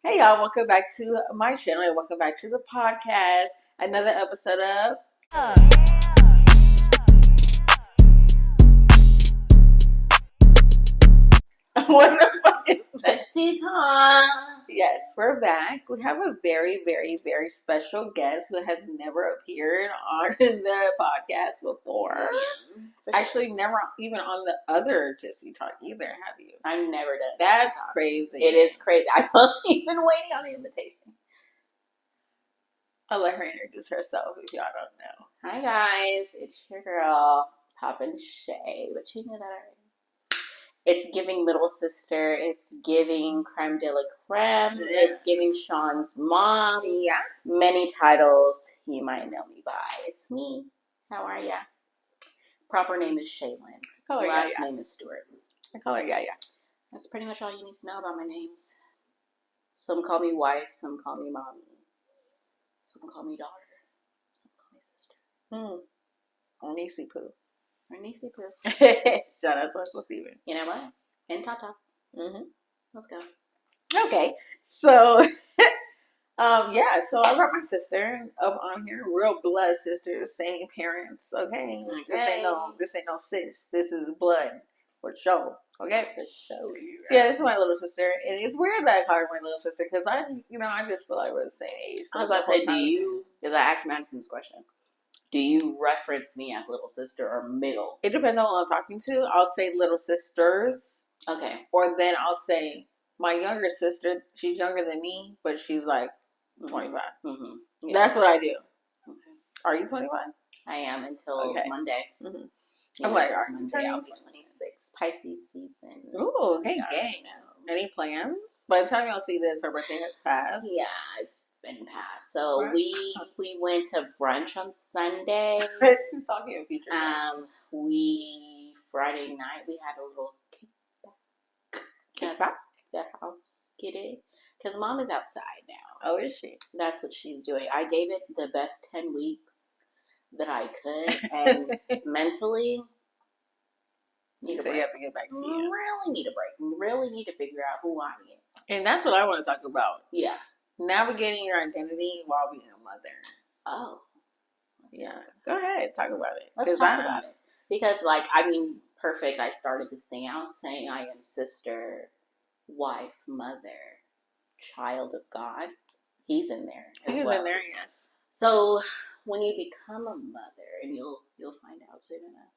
Hey y'all, welcome back to my channel and welcome back to the podcast. Another episode of What the fuck is that? Sexy time. Yes, we're back. We have a very, very, very special guest who has never appeared on the podcast before. Actually, never even on the other Tipsy Talk either, have you? I've never done That's crazy. It is crazy. I've only been waiting on the invitation. I'll let her introduce herself if y'all don't know. Hi guys, it's your girl, Poppin' Shay, but you knew that already. It's giving little sister, it's giving creme de la creme, it's giving Sean's mom. Yeah. Many titles you might know me by. It's me. How are ya? Proper name is Shaylin. Last name is Stewart. I call her Yaya. That's pretty much all you need to know about my names. Some call me wife, some call me mommy. Some call me daughter. Some call me sister. Or Niecy Poo. Or Niecy Poo. Shout out to Uncle Steven. You know what? And Tata. Let's go. Okay. So, so I brought my sister up on here. Real blood sisters, same parents. Okay. This ain't no sis. This is blood for sure. Okay. For sure. Yeah, this is my little sister, and it's weird that I call her my little sister because I just feel like we're the same age. I was about to say, because I asked Madison this question, do you reference me as little sister or middle? It depends on who I'm talking to. I'll say little sisters. Okay. Or then I'll say my younger sister. She's younger than me, but she's like 25. Yeah. That's what I do. Okay. Are you 25? I am until Monday. I'm like, are you Monday? I'll be 26. Pisces season. Ooh, hey, gang. Any plans? By the time y'all see this, her birthday has passed. Yeah, it's been passed. So we went to brunch on Sunday. She's talking in future. Friday night we had a little kickback at the house, because mom is outside now. Oh, is she? That's what she's doing. I gave it the best 10 weeks that I could, and mentally, you have to get back to you. Really need a break. Really need to figure out who I am. And that's what I want to talk about. Yeah. Navigating your identity while being a mother. Oh. Yeah. Go ahead. Talk about it. Let's talk about it. Because, perfect. I started this thing out saying I am sister, wife, mother, child of God. He's in there. He's in there, yes. So when you become a mother, and you'll find out soon enough.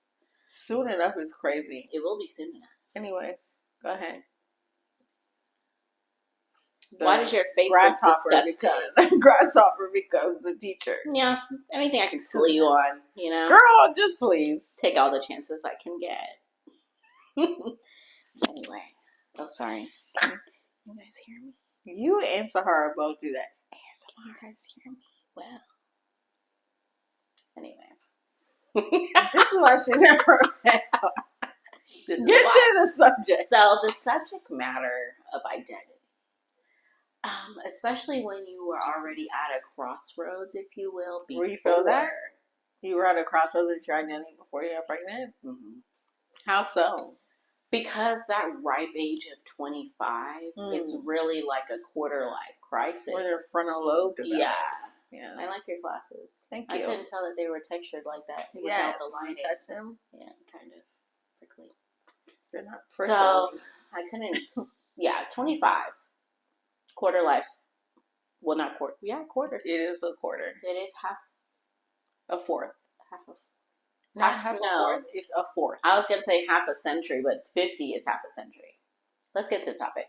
Soon enough is crazy. It will be soon enough. Anyways, go ahead. Why does your face grasshopper look disgusting? Grasshopper because the teacher. Yeah, anything I can school you on, Girl, just please. Take all the chances I can get. Anyway. Oh, sorry. Can you guys hear me? You and Sahara both do that. Can you guys hear me? Well. Anyway. This is why she never Get to the subject. So the subject matter of identity. Especially when you were already at a crossroads, if you will. Were you feel that? You were at a crossroads with your identity before you got pregnant? How so? Because that ripe age of 25, it's really like a quarter life crisis. Where their frontal lobe develops. Yeah. I like your glasses. Thank you. I couldn't tell that they were textured like that. Yeah. The lining. Touch them? Yeah, kind of prickly. They're not prickly. So I couldn't. 25. Quarter life. Well, not quarter. Yeah, quarter. It is a quarter. It is half. A fourth. Not half a fourth. It's a fourth. I was going to say half a century, but 50 is half a century. Let's get to the topic.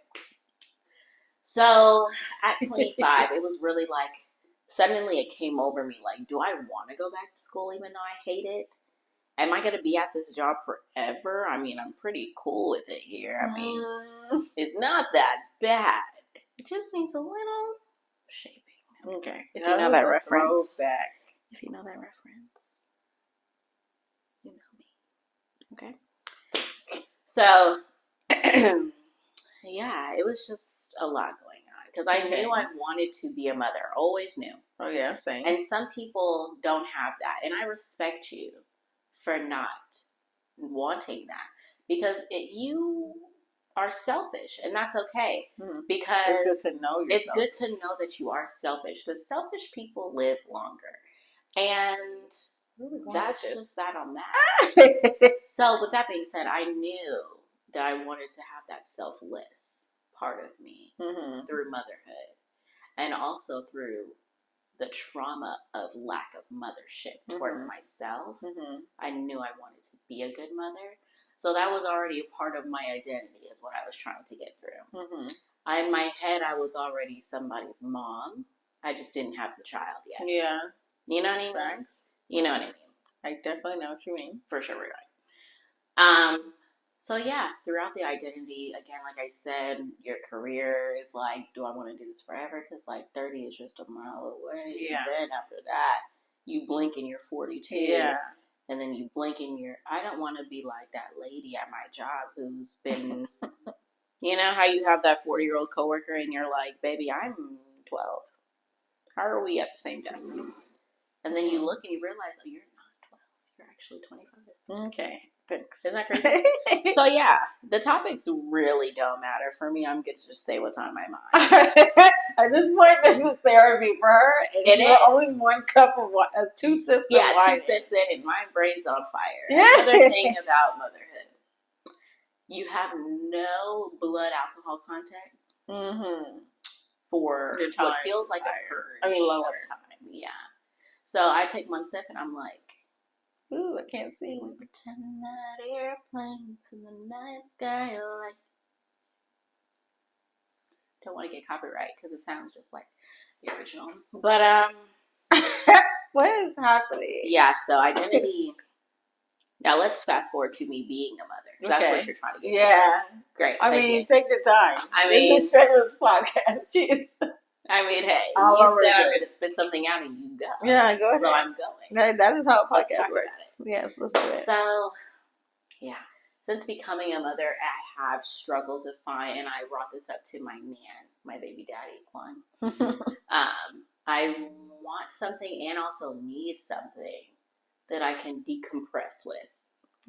So at 25, it was really like, suddenly it came over me like, do I want to go back to school even though I hate it? Am I going to be at this job forever? I mean, I'm pretty cool with it here. I mean, it's not that bad. It just needs a little shaping. Okay. If you know that reference. Back. If you know that reference, you know me. Okay? So, yeah, it was just a lot going on. Because I knew I wanted to be a mother. Always knew. Oh, yeah, same. And some people don't have that. And I respect you for not wanting that. Because you are selfish, and that's okay because it's good to know you're selfish. It's good to know that you are selfish. Because selfish people live longer, and that's just that on that. So, with that being said, I knew that I wanted to have that selfless part of me through motherhood, and also through the trauma of lack of mothership towards myself. I knew I wanted to be a good mother. So that was already a part of my identity, is what I was trying to get through. In my head, I was already somebody's mom. I just didn't have the child yet. Yeah. You know what I mean? Thanks. You know what I mean? I definitely know what you mean. For sure we're going. So yeah, throughout the identity, again, like I said, your career is like, do I want to do this forever? Because like 30 is just a mile away. Yeah. Then after that, you blink and you're 42. Yeah. And then you blink and I don't want to be like that lady at my job who's been, you know how you have that 40-year-old coworker and you're like, baby, I'm 12. How are we at the same desk? And then you look and you realize, oh, you're not 12. You're actually 25. Okay. Thanks. Isn't that crazy? So yeah, the topics really don't matter for me. I'm good to just say what's on my mind. At this point, this is therapy for her. It is only 1 cup of 2 sips. Of wine. 2 sips in, and my brain's on fire. Yeah. Another thing about motherhood, you have no blood alcohol content for what feels like a purge lower time. Yeah. So I take 1 sip and I'm like, ooh, I can't see. We pretend that airplanes in the night sky are like. Don't want to get copyright because it sounds just like the original. But what is happening? Yeah. So identity. Now let's fast forward to me being a mother. Because that's what you're trying to get. Yeah. To. Great. I mean, take your time. This is Shayla's podcast. Jeez. I mean, hey, you said I'm going to spit something out and you go. Yeah, go ahead. So I'm going. That is how a podcast works. Yes, let's do it. So, yeah. Since becoming a mother, I have struggled to find, and I brought this up to my man, my baby daddy, Quan. I want something and also need something that I can decompress with.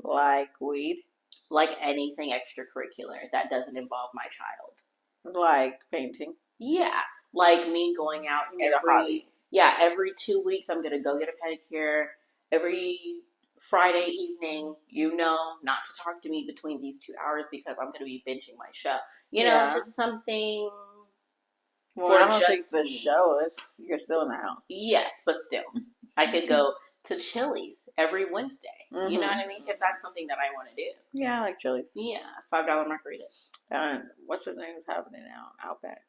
Like weed? Like anything extracurricular that doesn't involve my child. Like painting? Yeah. Like me going out every 2 weeks I'm going to go get a pedicure. Every Friday evening, not to talk to me between these 2 hours because I'm going to be binging my show. You know, just something. Well, I don't think the show is, you're still in the house. Yes, but still. I could go to Chili's every Wednesday. You know what I mean? If that's something that I want to do. Yeah, I like Chili's. Yeah, $5 margaritas. What's his name is happening now? Outback.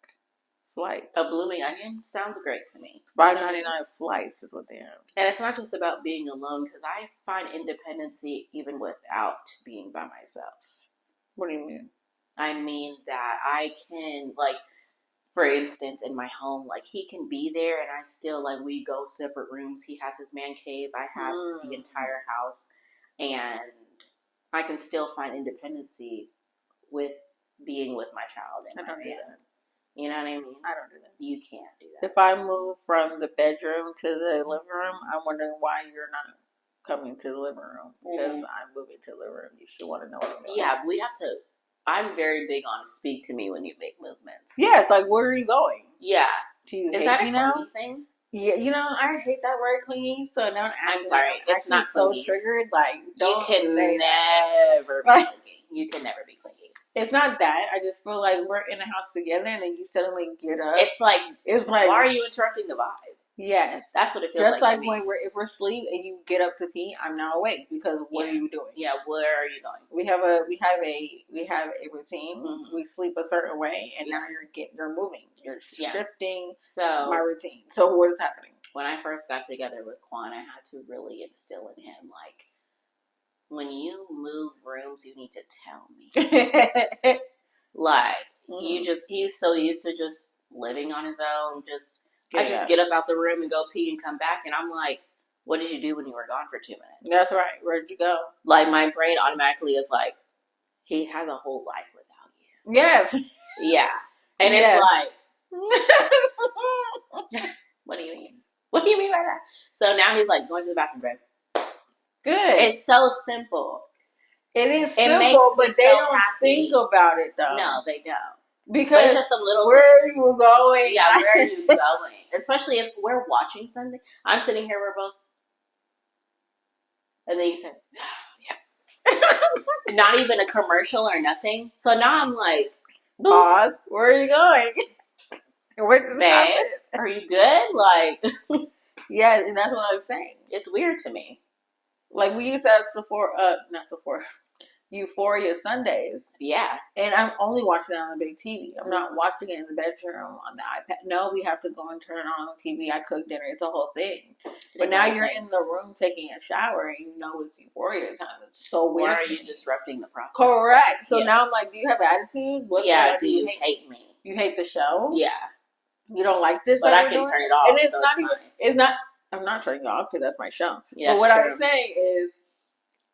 Flights. A blooming onion sounds great to me. $5.99 flights is what they have. And it's not just about being alone, because I find independency even without being by myself. What do you mean? I mean that I can, like, for instance, in my home, like, he can be there and I still, like, we go separate rooms. He has his man cave. I have the entire house. And I can still find independency with being with my child. I don't do that. You know what I mean? I don't do that. You can't do that. If I move from the bedroom to the living room, I'm wondering why you're not coming to the living room. Because I'm moving to the living room. You should want to know what I'm doing. Yeah, we have to. I'm very big on speak to me when you make movements. Yes, like where are you going? Yeah. Do you Is hate that me a now? clingy thing? Yeah, I hate that word clingy. So now I'm sorry, it's not clingy. So triggered, like you can never be clingy. You can never be clingy. It's not that. I just feel like we're in a house together, and then you suddenly get up. It's like why are you interrupting the vibe? Yes, that's what it feels like. Just like when if we're asleep and you get up to pee, I'm now awake because what are you doing? Yeah, where are you going? We have a routine. We sleep a certain way, and now you're moving. You're shifting. So my routine. So what is happening? When I first got together with Quan, I had to really instill in him like, when you move rooms, you need to tell me. Like he's so used to just living on his own. I just get up out the room and go pee and come back, and I'm like, what did you do when you were gone for 2 minutes? That's right. Where'd you go? Like, my brain automatically is like, he has a whole life without you. Yes. Yeah. And it's like, what do you mean? What do you mean by that? So now he's like, going to the bathroom, babe. Good. It's so simple. It is It simple, makes me but they so don't happy. think about it though. No, they don't. But Because it's just the little where things. are you going? Yeah, where are you going? Especially if we're watching something. I'm sitting here, we're both, and then you said, yeah. Not even a commercial or nothing. So now I'm like, pause. Where are you going? Where does babe, are you good? Like, yeah, and that's what I'm saying. It's weird to me. Like we used to have Euphoria Sundays. Yeah. And I'm only watching it on the big TV. I'm not watching it in the bedroom on the iPad. No, we have to go and turn it on the TV. I cook dinner. It's a whole thing. But now you're in the room taking a shower and you know it's Euphoria time. It's so weird. Why are you disrupting the process? Correct. So now I'm like, do you have attitude? What's do you hate me? You hate the show? Yeah. You don't like this? But I can turn it off. And it's not even. It's not. I'm not turning it off because that's my show. Yeah, but what I'm saying is,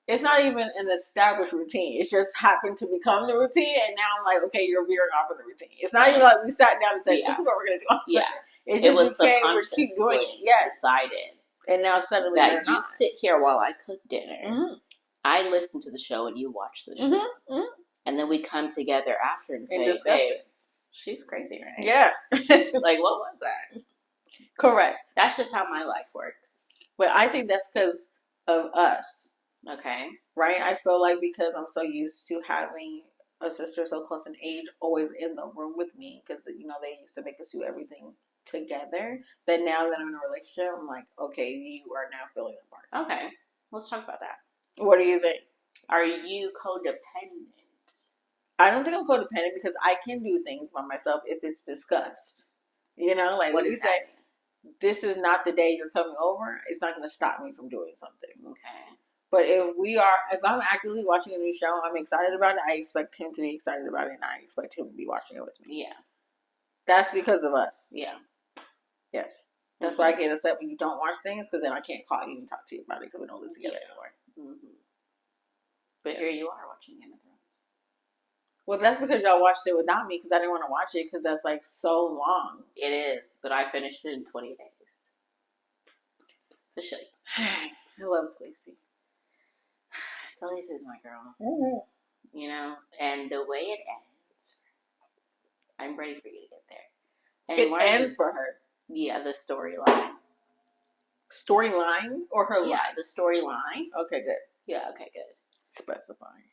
it's not even an established routine. It just happened to become the routine, and now I'm like, okay, you're veering off of the routine. It's not even like we sat down and said, this is what we're going to do on Sunday. It's just, it was subconsciously keep doing it. Decided. And now suddenly that you sit here while I cook dinner. Mm-hmm. I listen to the show and you watch the show. Mm-hmm. Mm-hmm. And then we come together after and say, hey, she's crazy, right? Yeah. Like, what was that? Correct. That's just how my life works. But I think that's because of us. Okay. Right? I feel like because I'm so used to having a sister so close in age always in the room with me, because, they used to make us do everything together, that now that I'm in a relationship, I'm like, okay, you are now feeling the part. Okay. Let's talk about that. What do you think? Are you codependent? I don't think I'm codependent because I can do things by myself if it's discussed. Like what when you say, this is not the day you're coming over, it's not going to stop me from doing something. Okay. But if I'm actively watching a new show, I'm excited about it, I expect him to be excited about it, and I expect him to be watching it with me. Yeah. That's because of us. Yeah. Yes. That's why I get upset when you don't watch things, because then I can't call you and talk to you about it because we don't live together anymore. Mm-hmm. But here you are watching Game of Thrones. Well, that's because y'all watched it without me, because I didn't want to watch it because that's like so long. It is, but I finished it in 20 days. For sure. I love Lacey. Khaleesi is my girl. Mm-hmm. And the way it ends, I'm ready for you to get there. And it ends for her. Yeah, the storyline. Storyline or her line? Yeah, the storyline. Okay, good. Yeah, okay, good. Specifying.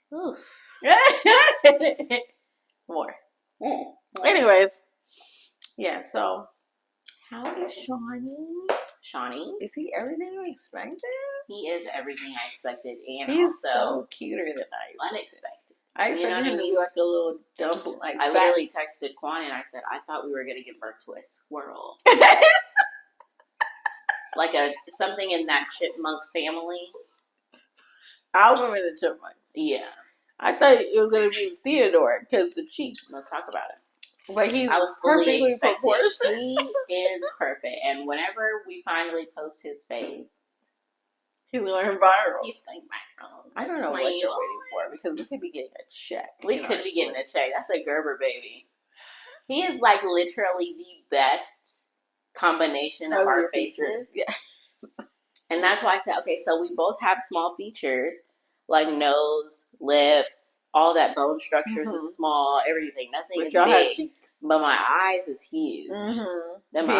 More. Anyways, yeah, so how is Shawnee? Is he everything you expected? He is everything I expected, and he's also so cuter than I expected. Unexpected. I expected him to be like a little dumb, like I literally texted Quan and I said, I thought we were going to give birth to a squirrel. Like something in that chipmunk family. Alvin and the Chipmunks. Yeah. I thought it was going to be Theodore because the cheeks. Let's talk about it. But I was fully proportioned. He is perfect. And whenever we finally post his face, he's going viral. He's going viral. I don't know what you're waiting for, because we could be getting a check. We could be getting a check. That's a Gerber baby. He is like literally the best combination of our faces. Yeah. And that's why I said, okay, so we both have small features, like nose, lips, all that bone structures is small, everything. Nothing is big. But my eyes is huge. Mm-hmm.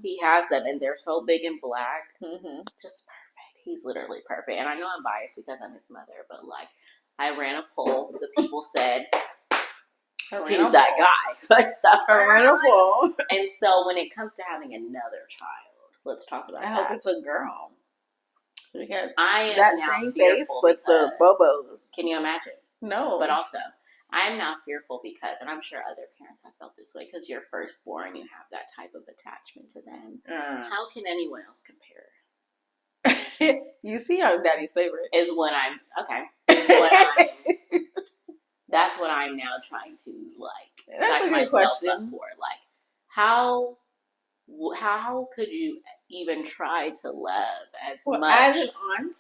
He has them, and they're so big and black. Mm-hmm. Just perfect. He's literally perfect. And I know I'm biased because I'm his mother, but like, I ran a poll. The people said, he's that guy. So I ran a poll. And so when it comes to having another child, let's talk about that. I hope it's a girl. I am that now same fearful face, but the bobos. Can you imagine? No. But also, I am now fearful because, and I'm sure other parents have felt this way, because you're firstborn, you have that type of attachment to them. How can anyone else compare? You see, I'm daddy's favorite. Is when I'm that's what I'm now trying to psych myself up for. Like, how could you even try to love as much? As an aunt,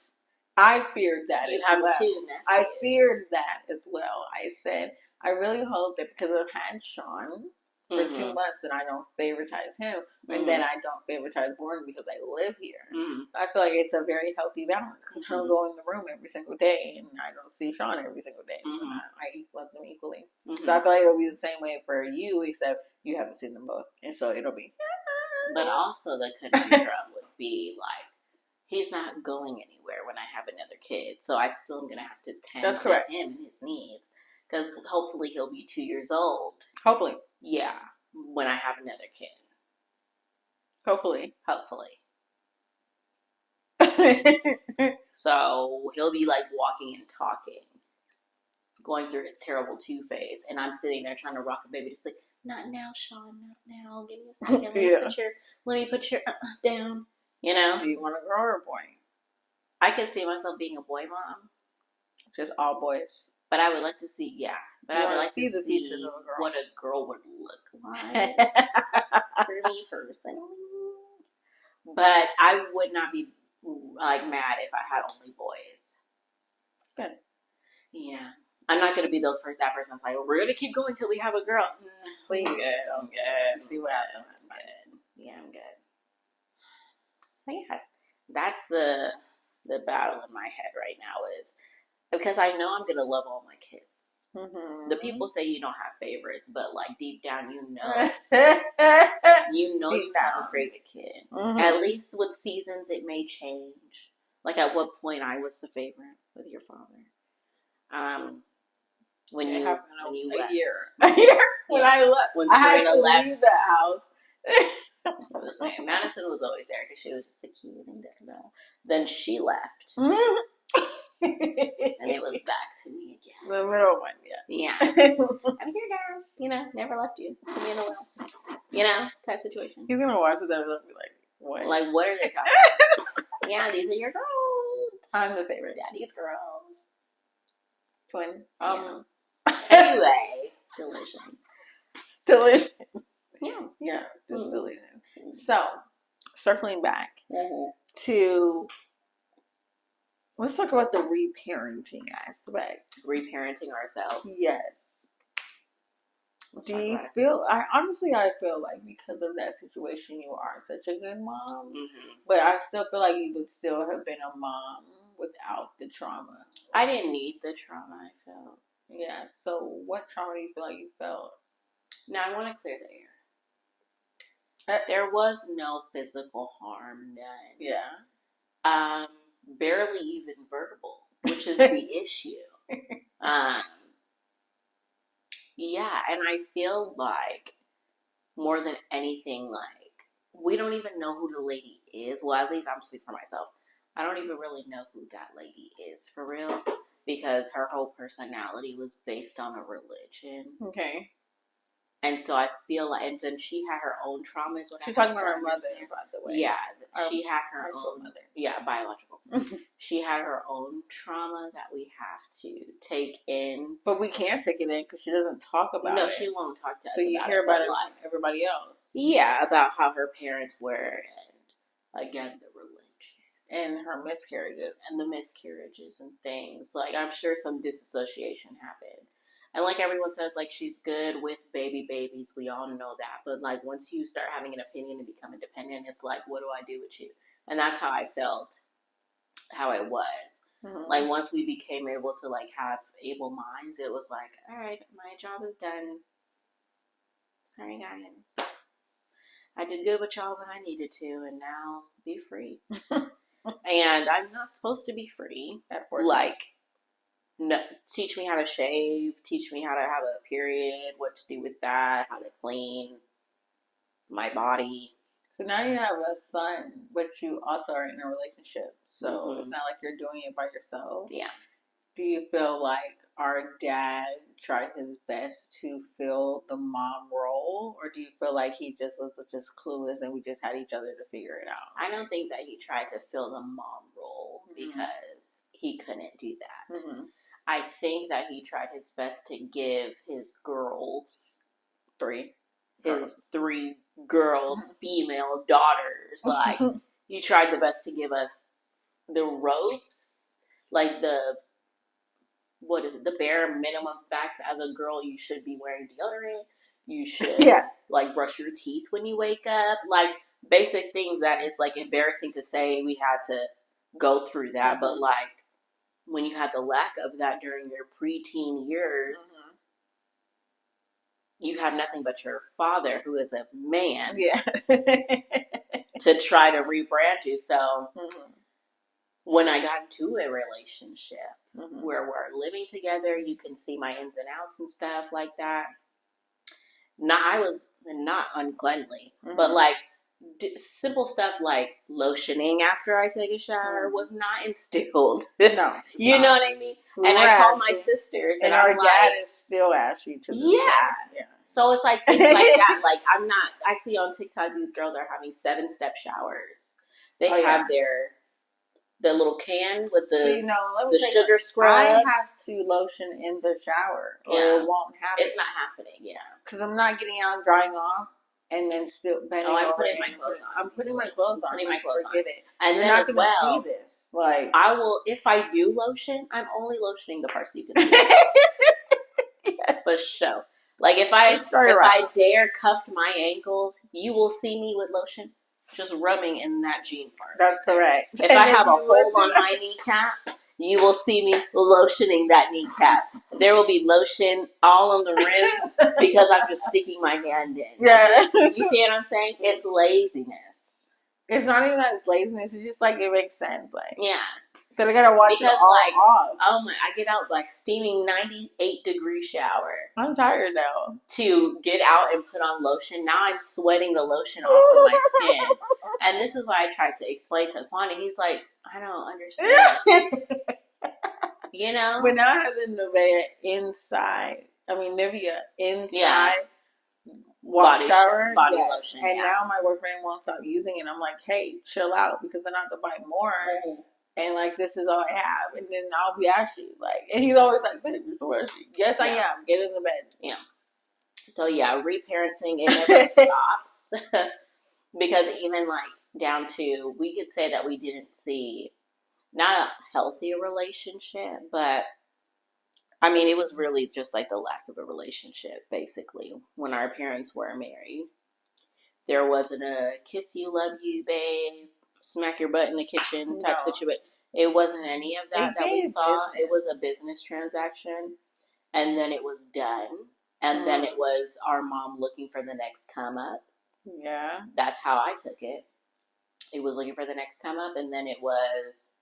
I feared that. You have 2 nephews. I feared that as well. I said, I really hope that because I've had Sean, for 2 months, and I don't favoritize him, and then I don't favoritize Morgan because I live here. I feel like it's a very healthy balance because I don't go in the room every single day, and I don't see Sean every single day, so I love them equally. So I feel like it'll be the same way for you, except you haven't seen them both, and so it'll be. But also the conundrum would be like, he's not going anywhere when I have another kid, so I still am gonna have to tend to him and his needs. Because hopefully he'll be 2 years old. Hopefully. Yeah, when I have another kid. Hopefully. So he'll be like walking and talking, going through his terrible 2 phase, and I'm sitting there trying to rock a baby to sleep. Not now, Sean. Not now. Give me a second. Let me put your down. You know. Do you want a girl or a boy? I could see myself being a boy mom. Just all boys. But I would like to see, But I would like to see what a girl would look like for me personally. But I would not be like mad if I had only boys. Good. Yeah. I'm not gonna be that person that's like, we're gonna keep going till we have a girl. Please, I'm good. See what happens. I'm good. Yeah, I'm good. So yeah, that's the battle in my head right now is because I know I'm gonna love all my kids. The people say you don't have favorites, but like deep down, you know you have a favorite kid. At least with seasons, it may change. Like at what point I was the favorite with your father. When you left. A year when I left, when I had to leave the house. Madison was always there because she was just a kid and then she left. And it was back to me again. The middle one, yeah. I'm here now. Never left you. To me in a while. Type situation. He's gonna watch it and be like, what? Like, what are they talking about? Yeah, these are your girls. I'm the favorite. Daddy's girls. Twin. Anyway, delicious. Yeah, just delicious. So, circling back to. Let's talk about the reparenting aspect. Reparenting ourselves. Yes. Do you feel? I feel like because of that situation, you are such a good mom. But I still feel like you would still have been a mom without the trauma. I didn't need the trauma I felt. Yeah. So, what trauma do you feel like you felt? Now, I want to clear the air. There was no physical harm done. Yeah. Barely even verbal, which is the issue. Yeah, and I feel like more than anything, like we don't even know who the lady is. Well, at least I'm speaking for myself. I don't even really know who that lady is for real because her whole personality was based on a religion. Okay. And so I feel like, and then she had her own traumas. She's talking about her mother, by the way. Yeah, she had her own mother. Yeah, biological. She had her own trauma that we have to take in. But we can't take it in because she doesn't talk about it. No, she won't talk to us. So you hear about it from everybody else. Yeah, about how her parents were, and again the religion and her miscarriages and the miscarriages and things. Like I'm sure some disassociation happened. And like everyone says, like she's good with babies. We all know that. But like once you start having an opinion and become independent, it's like, what do I do with you? And that's how I felt, how it was. Like once we became able to like have able minds, it was like, all right, my job is done. Sorry guys, I did good with y'all when I needed to, and now be free. And I'm not supposed to be free. Like. No, teach me how to shave, teach me how to have a period, what to do with that, how to clean my body. So now you have a son, but you also are in a relationship. So it's not like you're doing it by yourself. Yeah. Do you feel like our dad tried his best to fill the mom role? Or do you feel like he just was just clueless and we just had each other to figure it out? I don't think that he tried to fill the mom role because he couldn't do that. I think that he tried his best to give his girls, his three girls, female daughters, like, he tried the best to give us the ropes, like the bare minimum facts as a girl, you should be wearing deodorant, you should. Yeah. Like, brush your teeth when you wake up. Like, basic things that is, like, embarrassing to say we had to go through that. But, like, when you had the lack of that during your preteen years, you have nothing but your father, who is a man, to try to rebrand you. So when I got into a relationship where we're living together, you can see my ins and outs and stuff like that. Now, I was not uncleanly, but like simple stuff like lotioning after I take a shower was not instilled. No, you know what I mean? And I call my sisters, and our I'm dad like, is still ashy to this day. So it's like things like that. Like, I see on TikTok these girls are having 7-step showers. They have the little can with the sugar scrub. I have to lotion in the shower, or it won't happen. It's not happening. Yeah, because I'm not getting out, drying off, and then still bending over. I'm putting my clothes on. I'm putting my clothes on. Forget it. And you're then not as well, see this. Like, I will, if I do lotion, I'm only lotioning the parts you can see. For sure. Like, if I dare cuff my ankles, you will see me with lotion just rubbing in that jean part. That's correct. If I have a hole on my kneecap, you will see me lotioning that kneecap. There will be lotion all on the rim because I'm just sticking my hand in. Yeah. You see what I'm saying? It's laziness. It's not even that it's laziness. It's just like it makes sense. Like, yeah. So I gotta watch it all off. Oh my! I get out like steaming 98-degree shower. I'm tired now. To get out and put on lotion. Now I'm sweating the lotion off of my skin. And this is why I tried to explain to Kwani. He's like, I don't understand. You know? But now I have the Nivea inside body lotion. And now my boyfriend won't stop using it. I'm like, hey, chill out, because then I have to buy more. And like, this is all I have, and then I'll be ashy. Like, and he's always like, baby, so where is she? Yes, I am. Get in the bed. Yeah. So yeah, reparenting, it never stops. Because even like down to, we could say that we didn't see not a healthy relationship, but I mean, it was really just like the lack of a relationship, basically, when our parents were married. There wasn't a kiss you, love you, babe, smack your butt in the kitchen type situation. It wasn't any of that we saw. Business. It was a business transaction, and then it was done. And then it was our mom looking for the next come up. Yeah. That's how I took it. It was looking for the next come up, and then it was,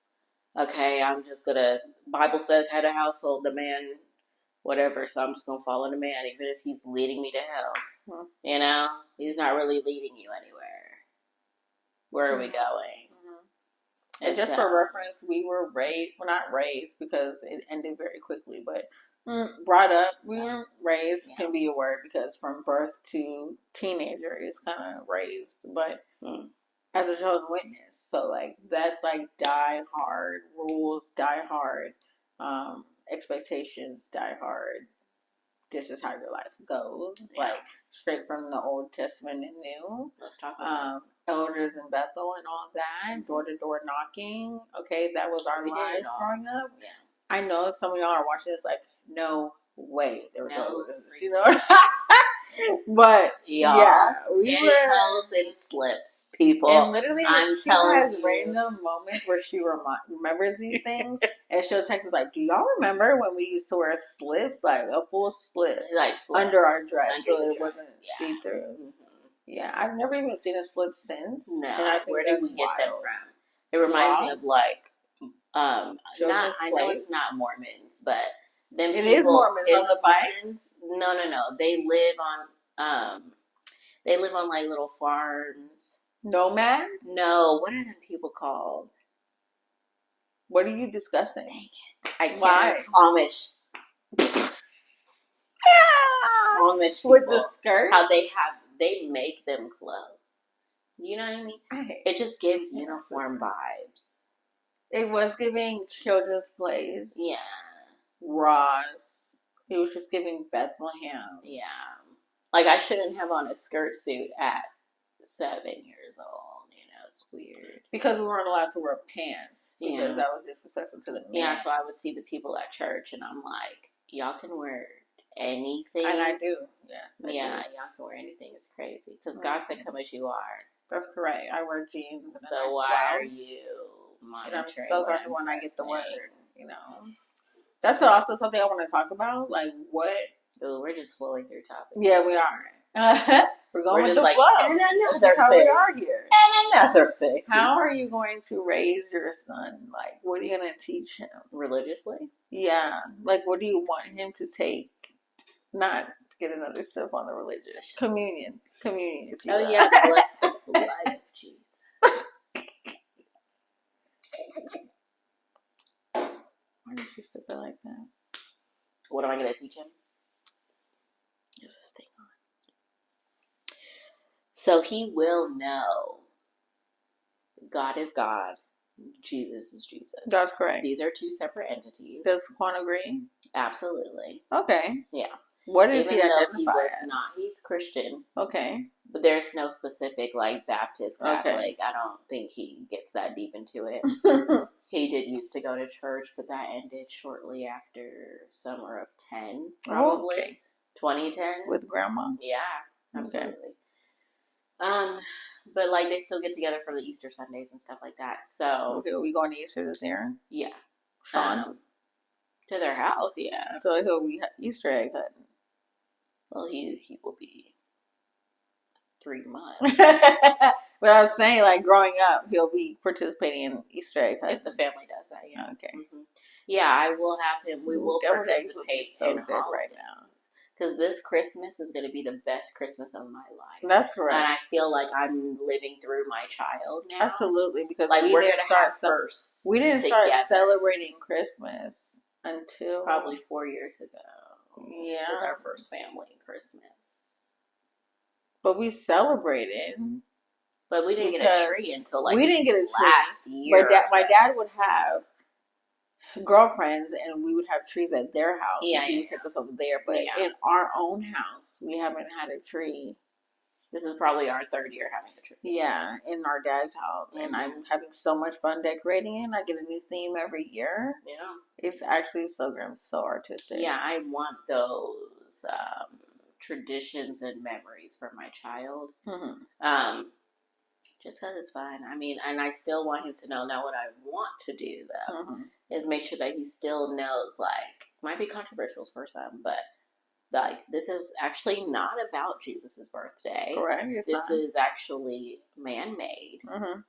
okay, I'm just going to, Bible says, head of household, the man, whatever, so I'm just going to follow the man, even if he's leading me to hell. You know? He's not really leading you anywhere. Where are we going? And just for reference, we were raised, well, not raised because it ended very quickly, but brought up, we weren't raised, can be a word, because from birth to teenager is kind of raised, but as a chosen witness. So, like, that's like die hard, rules die hard, expectations die hard. This is how your life goes. Yeah. Like, straight from the Old Testament and New. Let's talk about elders in Bethel and all that. Door-to-door knocking. Okay, that was our lives growing up. Yeah. I know some of y'all are watching this like, no way. You know? But, we pantyhose and slips, people. And literally, she has random moments where she remembers these things, and she'll text us like, do y'all remember when we used to wear slips? Like, a full slip. Like, under our dress, so it wasn't see-through. Yeah, I've never even seen a slip since. No, and I think where did we get them from? It reminds me of like, I know it's not Mormons, but it is Mormons on the bikes. No. They live on like little farms. Nomads? No, what are them people called? What are you discussing? Dang it. I can't. Why? Amish. Amish people. With the skirt? How they make them clothes. You know what I mean? It just gives uniform vibes. It was giving Children's Place. Yeah. Ross. It was just giving Bethlehem. Yeah. Like, I shouldn't have on a skirt suit at 7 years old. You know, it's weird. Because we weren't allowed to wear pants. Because that was disrespectful to the men. Yeah, so I would see the people at church, and I'm like, y'all can wear anything. And I do. Yes. Y'all can wear anything. It's crazy. Because God said, come as you are. That's correct. I wear jeans. And so nice why blouse. are you monitoring? And I'm so comfortable when I get the word. You know. That's also something I want to talk about. Like what? Ooh, we're just flowing through topics. Yeah, we are. We're going with the like, flow. And that's just how we are here. And another thing. How are you going to raise your son? Like, what are you going to teach him? Religiously? Yeah. Like, what do you want him to take? Not get another step on the religious. Communion. Communion, if you will. Yeah, the blood of Jesus. Why did you sip it like that? What am I going to teach him? Is this thing on? So he will know God is God, Jesus is Jesus. That's correct. These are two separate entities. Does Quan agree? Absolutely. Okay. Yeah. What is Even he though identify he was as? not, he's Christian. Okay. But there's no specific, like, Baptist, Catholic. Okay. I don't think he gets that deep into it. He did used to go to church, but that ended shortly after summer of 10, probably. Okay. 2010. With grandma? Yeah, absolutely. Okay. But, like, they still get together for the Easter Sundays and stuff like that. So. Okay, are we going to Easter this year? Yeah. Sean? To their house, yeah. So he'll be Easter egg hunting. Well, he will be 3 months. But I was saying, like, growing up, he'll be participating in Easter egg hunting. If the family does that, yeah. Okay. Mm-hmm. Yeah, I will have him. We will participate so in good holidays. Right now. Because this Christmas is going to be the best Christmas of my life. That's correct. And I feel like I'm living through my child now. Absolutely, because like we didn't start first. We didn't start celebrating Christmas until probably 4 years ago. Yeah, it was our first family Christmas. But we celebrated. But we didn't get a tree until like we didn't get a tree last year. My dad would have girlfriends, and we would have trees at their house. Yeah, he would take us over there. But in our own house, we haven't had a tree. This is probably our 3rd year having a tree. Yeah, in our dad's house, and I'm having so much fun decorating it. I get a new theme every year. Yeah, it's actually so good. I'm so artistic. Yeah, I want those traditions and memories for my child. Mm-hmm. Just because it's fun. I mean, and I still want him to know. Now, what I want to do, though, is make sure that he still knows, like, might be controversial for some, but, like, this is actually not about Jesus' birthday. Correct. This is actually man-made. Mm-hmm.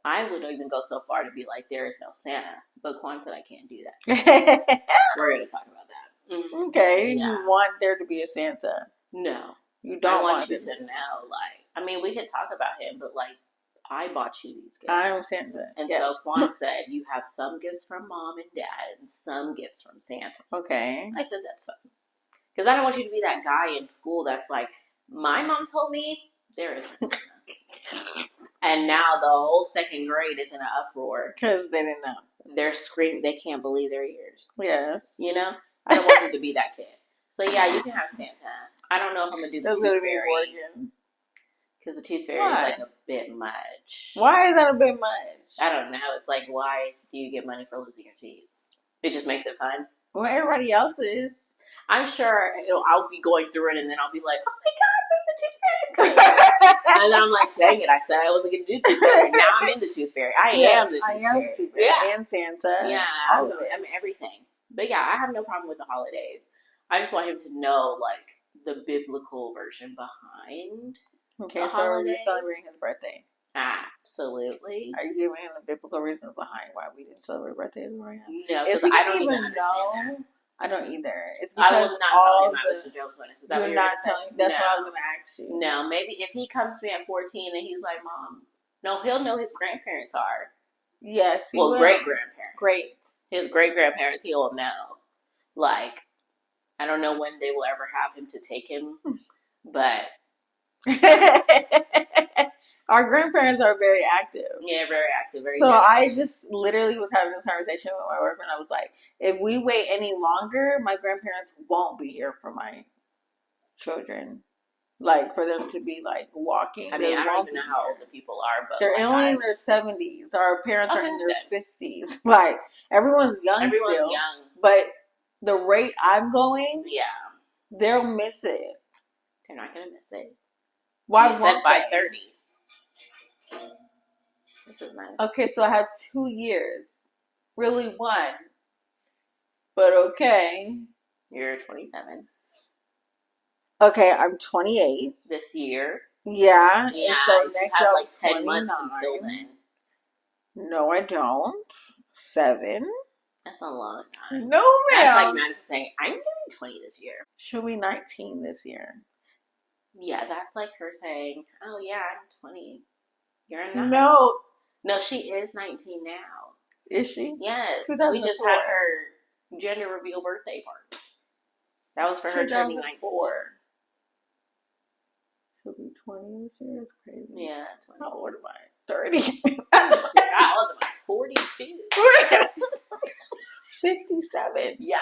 I would even go so far to be like, there is no Santa. But Quan said I can't do that. We're going to talk about that. Mm-hmm. Okay. Yeah. You want there to be a Santa. No. You don't want you to know, like, I mean, we could talk about him, but, like, I bought you these gifts. I'm Santa. And so Quan said, you have some gifts from Mom and Dad and some gifts from Santa. Okay. I said, that's fine. Because I don't want you to be that guy in school that's like, my mom told me there is no Santa. And now the whole 2nd grade is in an uproar. Because they didn't know. They're screaming. They can't believe their ears. Yes. You know? I don't want you to be that kid. So, yeah, you can have Santa. I don't know if I'm going to do the Tooth Fairy. Because the Tooth Fairy is like a bit much. Why is that a bit much? I don't know. It's like, why do you get money for losing your teeth? It just makes it fun. Well, everybody else is. I'm sure I'll be going through it, and then I'll be like, oh my God, the Tooth Fairy's coming. And then I'm like, dang it, I said I wasn't going to do the Tooth Fairy. Now I'm in the Tooth Fairy. I am the Tooth Fairy. Yeah. And Santa. Yeah. I mean, everything. But yeah, I have no problem with the holidays. I just want him to know, like, the biblical version behind. Okay, so are we celebrating his birthday? Absolutely. Are you giving him the biblical reasons behind why we didn't celebrate birthdays right now? No, because I don't even understand that. I don't either. It's because I was not telling him I was a Jehovah's Witness. Is that what you're not telling? That's what I was going to ask you. No, maybe if he comes to me at 14 and he's like, Mom, no, he'll know his grandparents are. Yes, he will. Great-grandparents. Great. His great-grandparents, he'll know. Like, I don't know when they will ever have him to take him, but... Our grandparents are very active. Yeah, very active. So I just literally was having this conversation with my boyfriend. I was like, if we wait any longer, my grandparents won't be here for my children. Like, for them to be, like, walking. I mean, I don't even know how old the people are, but... They're only in their 70s. Our parents are in their 50s. Like, everyone's young still. Young. But the rate I'm going... Yeah. They'll miss it. They're not gonna miss it. Why? You said by 30. This is nice. Okay, so I have 2 years. Really 1. But okay. You're 27. Okay, I'm 28. This year. Yeah. Yeah, and so you next have year like 10 29. months until then. No, I don't. 7. That's a long time. No, ma'am. That's like Madison saying, I'm gonna be 20 this year. She'll be 19 this year. Yeah, that's like her saying, oh yeah, I'm 20. You're not. No, she is 19 now. Is she? Yes. We just had her gender reveal birthday party. That was for her turning 19. She'll be 20 this year. It's crazy. Yeah, 20. How old am I? 30. How old am I? 42. 57. Yeah.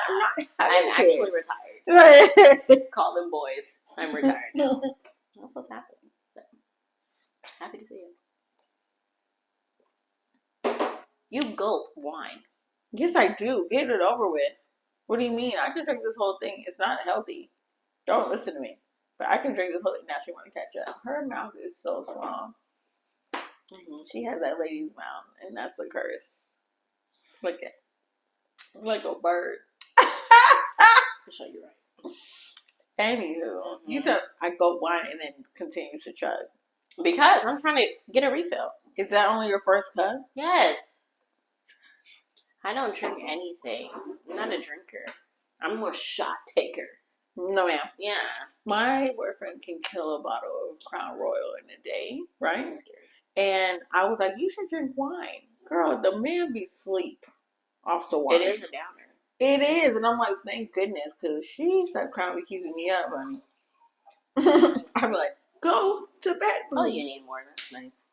I'm actually retired. Call them boys. I'm retired now. That's what's happening. So, happy to see you. You gulp wine. Yes, I do. Get it over with. What do you mean? I can drink this whole thing. It's not healthy. Don't listen to me. But I can drink this whole thing. Now she want to catch up. Her mouth is so small. Mm-hmm. She has that lady's mouth, and that's a curse. Look at like a bird. To show you right. Anywho, you said I go wine and then continue to chug. Because I'm trying to get a refill. Is that only your first cup? Yes. I don't drink anything. I'm not a drinker. I'm more shot taker. No, ma'am. Yeah. My boyfriend can kill a bottle of Crown Royal in a day, right? That's scary. And I was like, you should drink wine. Girl, the man be sleep off the wine. It is a downer. It is. And I'm like, thank goodness, because she's that Crown be keeping me up, honey. I'm like, go to bed. Oh, you need more. That's nice.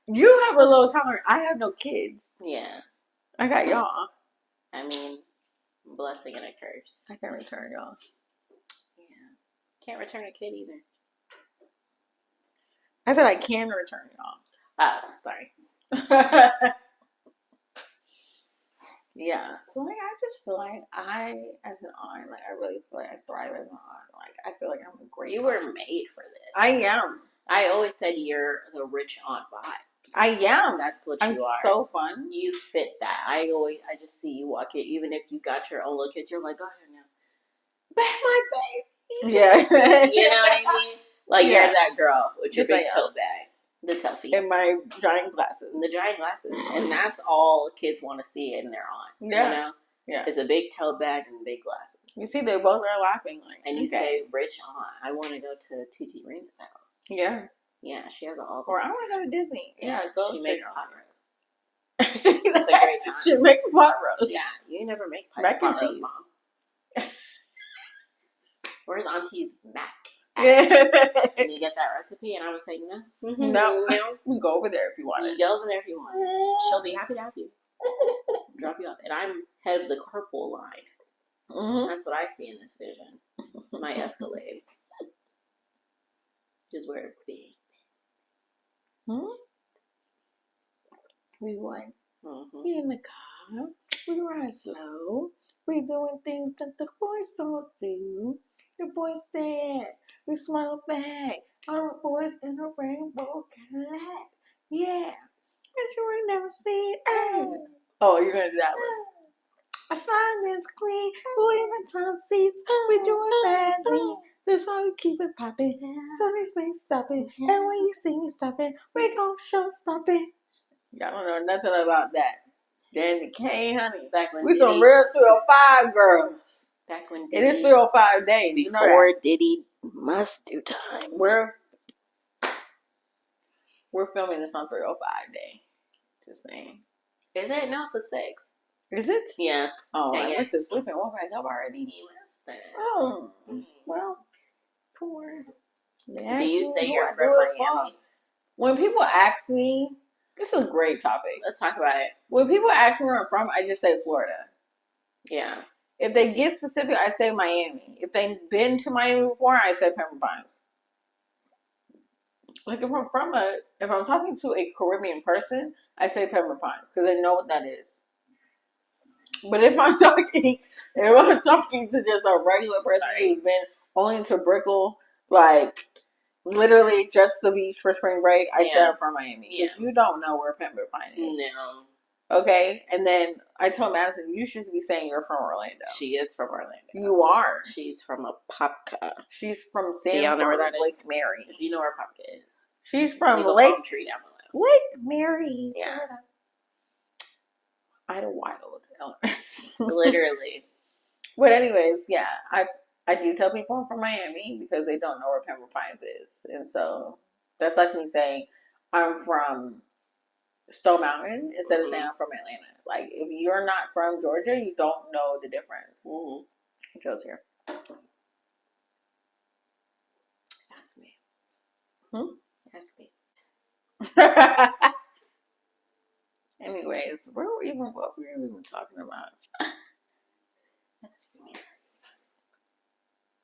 You have a low tolerance. I have no kids. Yeah. I got y'all. I mean, blessing and a curse. I can't return y'all. Yeah. Can't return a kid either. I said I can return y'all. Oh, sorry. Yeah. So, like, I just feel like I, as an aunt, like, I really feel like I thrive as an aunt. Like, I feel like I'm a great You were made for this. I am. I always said you're the rich aunt vibes. I am. That's what I'm you are. So fun. You fit that. I just see you walk it. Even if you got your own little kids, you're like, go ahead now. Back my baby. Yeah. You know what I mean? Like, you're that girl with your big tote bag. The toughy. And my giant glasses. The giant glasses. And that's all kids want to see in their aunt. Yeah. You know? Yeah. It's a big tote bag and big glasses. You see, they both are laughing. Like, and you say, rich aunt, I want to go to TT Rena's house. Yeah. Yeah, she has all. Or I want to go to Disney. Yeah, go. She makes pot roast. It's a great time. She makes pot roast. Yeah, you never make pot roast, Mom. Where's Auntie's mac? Yeah. Can you get that recipe? And I was saying, no. Mm-hmm. No. You go over there if you want it. You go over there if you want it. She'll be happy to have you. Drop you off. And I'm head of the carpool line. Mm-hmm. That's what I see in this vision. My Escalade. Is where it be. We went. We in the car. We ride slow. We doing things that the boys don't do. The boys said, we smile back. Our boys in a rainbow Cadillac. Yeah. And you ain't never seen it. Oh, you're going to do that list. Our song is clean. We even time seats. We doing badly. That's why we keep it popping. So these things stop it. And when you see me stop it, we gon' show stop it. Y'all don't know nothing about that. Danny Kane, honey. Back when we some real 305 girls. Back when Diddy, it is 305 days. Before you know Diddy must do time. We're filming this on 305 day. Just saying. Is it? No, it's a 6. Is it? Yeah. Oh, I went to sleep and woke back up already. Oh, well, poor. Do you say you're from Miami? When people ask me, this is a great topic. Let's talk about it. When people ask me where I'm from, I just say Florida. Yeah. If they get specific, I say Miami. If they've been to Miami before, I say Pembroke Pines. Like if I'm talking to a Caribbean person, I say Pembroke Pines because they know what that is. But if I'm talking to just a regular person who's been only to Brickell, like literally just the beach for spring break, I said I'm from Miami. Because you don't know where Pembroke Pines is. No. Okay, and then I told Madison, you should be saying you're from Orlando. She is from Orlando. You are. She's from Apopka. She's from Sanford, Lake Mary. If you know where Apopka is. She's from Lake Tree down the way. Lake Mary. Yeah. Idlewild. Literally. But anyways, yeah, I do tell people I'm from Miami because they don't know where Pembroke Pines is, and so that's like me saying I'm from Stone Mountain instead of saying I'm from Atlanta. Like, if you're not from Georgia, you don't know the difference. Joe's here. Ask me. Ask me. Anyways, what were we even talking about?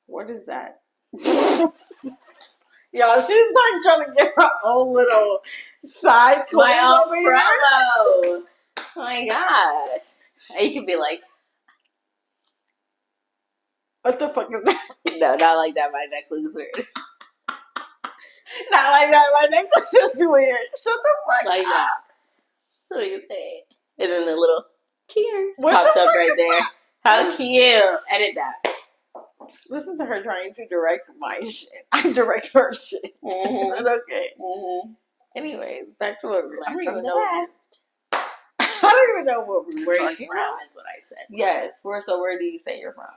What is that? Y'all, she's like trying to get her own little side my own promo. Oh my gosh. You could be like, what the fuck is that? No, not like that. My neck looks weird. Not like that. My neck looks just weird. Shut the fuck like up. That. What do you say? And then the little cheers pops up right there. How cute. Edit that. Listen to her trying to direct my shit. I direct her shit. But okay. Anyways, back to what we were. I don't even know. I don't even know what we were talking about. Where you from is what I said. Yes. Where do you say you're from?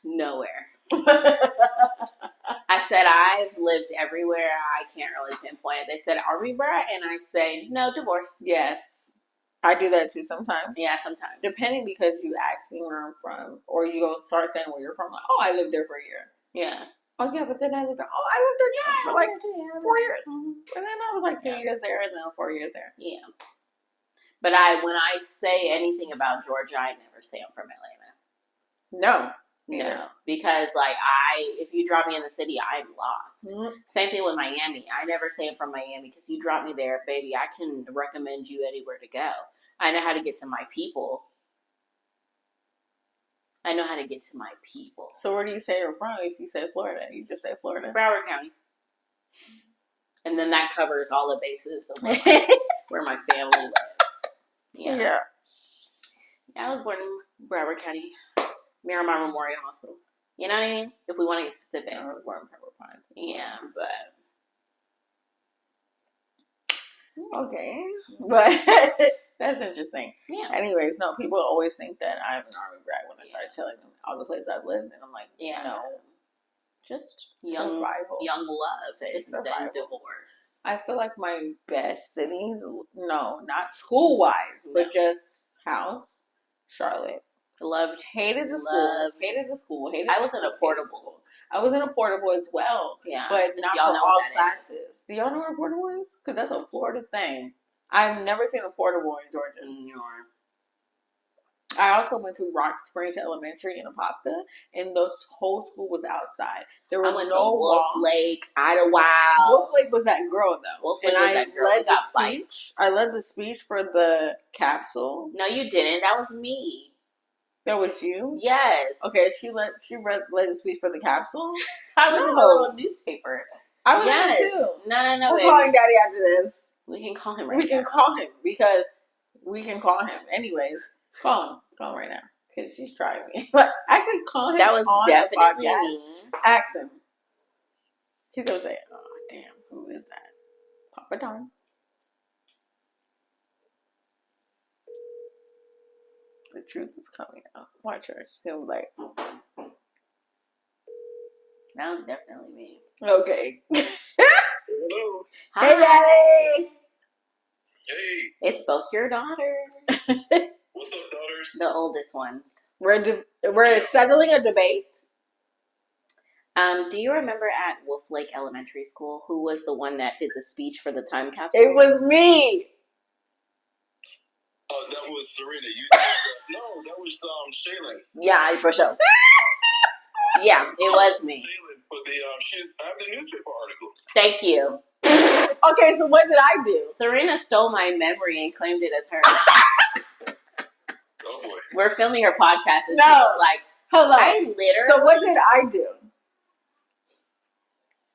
Nowhere. I said I've lived everywhere. I can't really pinpoint it. They said Army brat, and I say no, divorce. Yes. I do that too sometimes. Yeah, sometimes. Depending, because you ask me where I'm from, or you go start saying where you're from. Like, oh, I lived there for a year. Yeah. Oh, yeah, but then I lived there. Oh, I lived there for like 4 years. And then I was like 2 years there, and then 4 years there. Yeah. But when I say anything about Georgia, I never say I'm from Atlanta. No, because if you drop me in the city, I'm lost. Same thing with Miami. I never say I'm from Miami because you drop me there, baby, I can recommend you anywhere to go. I know how to get to my people. So where do you say you're from if you say Florida? You just say Florida? Broward County. And then that covers all the bases of where my family lives. Yeah. I was born in Broward County. Miramar Memorial Hospital. You know what I mean? If we want to get specific. I was born in Pembroke Pines. Yeah, but... Okay. But that's interesting. Yeah. Anyways, no, people always think that I'm an Army brat when I start telling them all the places I've lived. And I'm like, no. Just young love and then divorce. I feel like my best cities, no, not school-wise, but just house, Charlotte. Hated the school. I was in a portable. I was in a portable as well. Yeah. But not for all classes. Do y'all know what a portable is? Because that's a Florida thing. I've never seen a portable in Georgia. I also went to Rock Springs Elementary in Apopka, and the whole school was outside. There was no Wolf Lake, Idlewild. Wolf Lake was that girl, though. I led the speech for the capsule. No, you didn't. That was me. That was you? Yes. Okay, she led the speech for the capsule? I was in the little newspaper. I was in it too. No, we're calling Daddy after this. We can call him We can call him because we can call him. Anyways, call him. Call him right now. Because she's trying me. But I could call him. That was definitely me. Ask him. He's going to say, oh, damn, who is that? Papa Don. The truth is coming out. Watch her. She'll be like, that was definitely me. Okay. Hello. Hi. Hey, Daddy. Hey. It's both your daughters. What's up, daughters? The oldest ones. We're settling a debate. Do you remember at Wolf Lake Elementary School who was the one that did the speech for the time capsule? It was me. Oh, that was Serena. No, that was Shaylin. Yeah, for sure. Yeah, it was me. Shaylin for I have the newspaper article. Thank you. Okay, so what did I do? Serena stole my memory and claimed it as her. Oh boy. We're filming her podcast, and No. she's like, hello. I literally. So what did I do?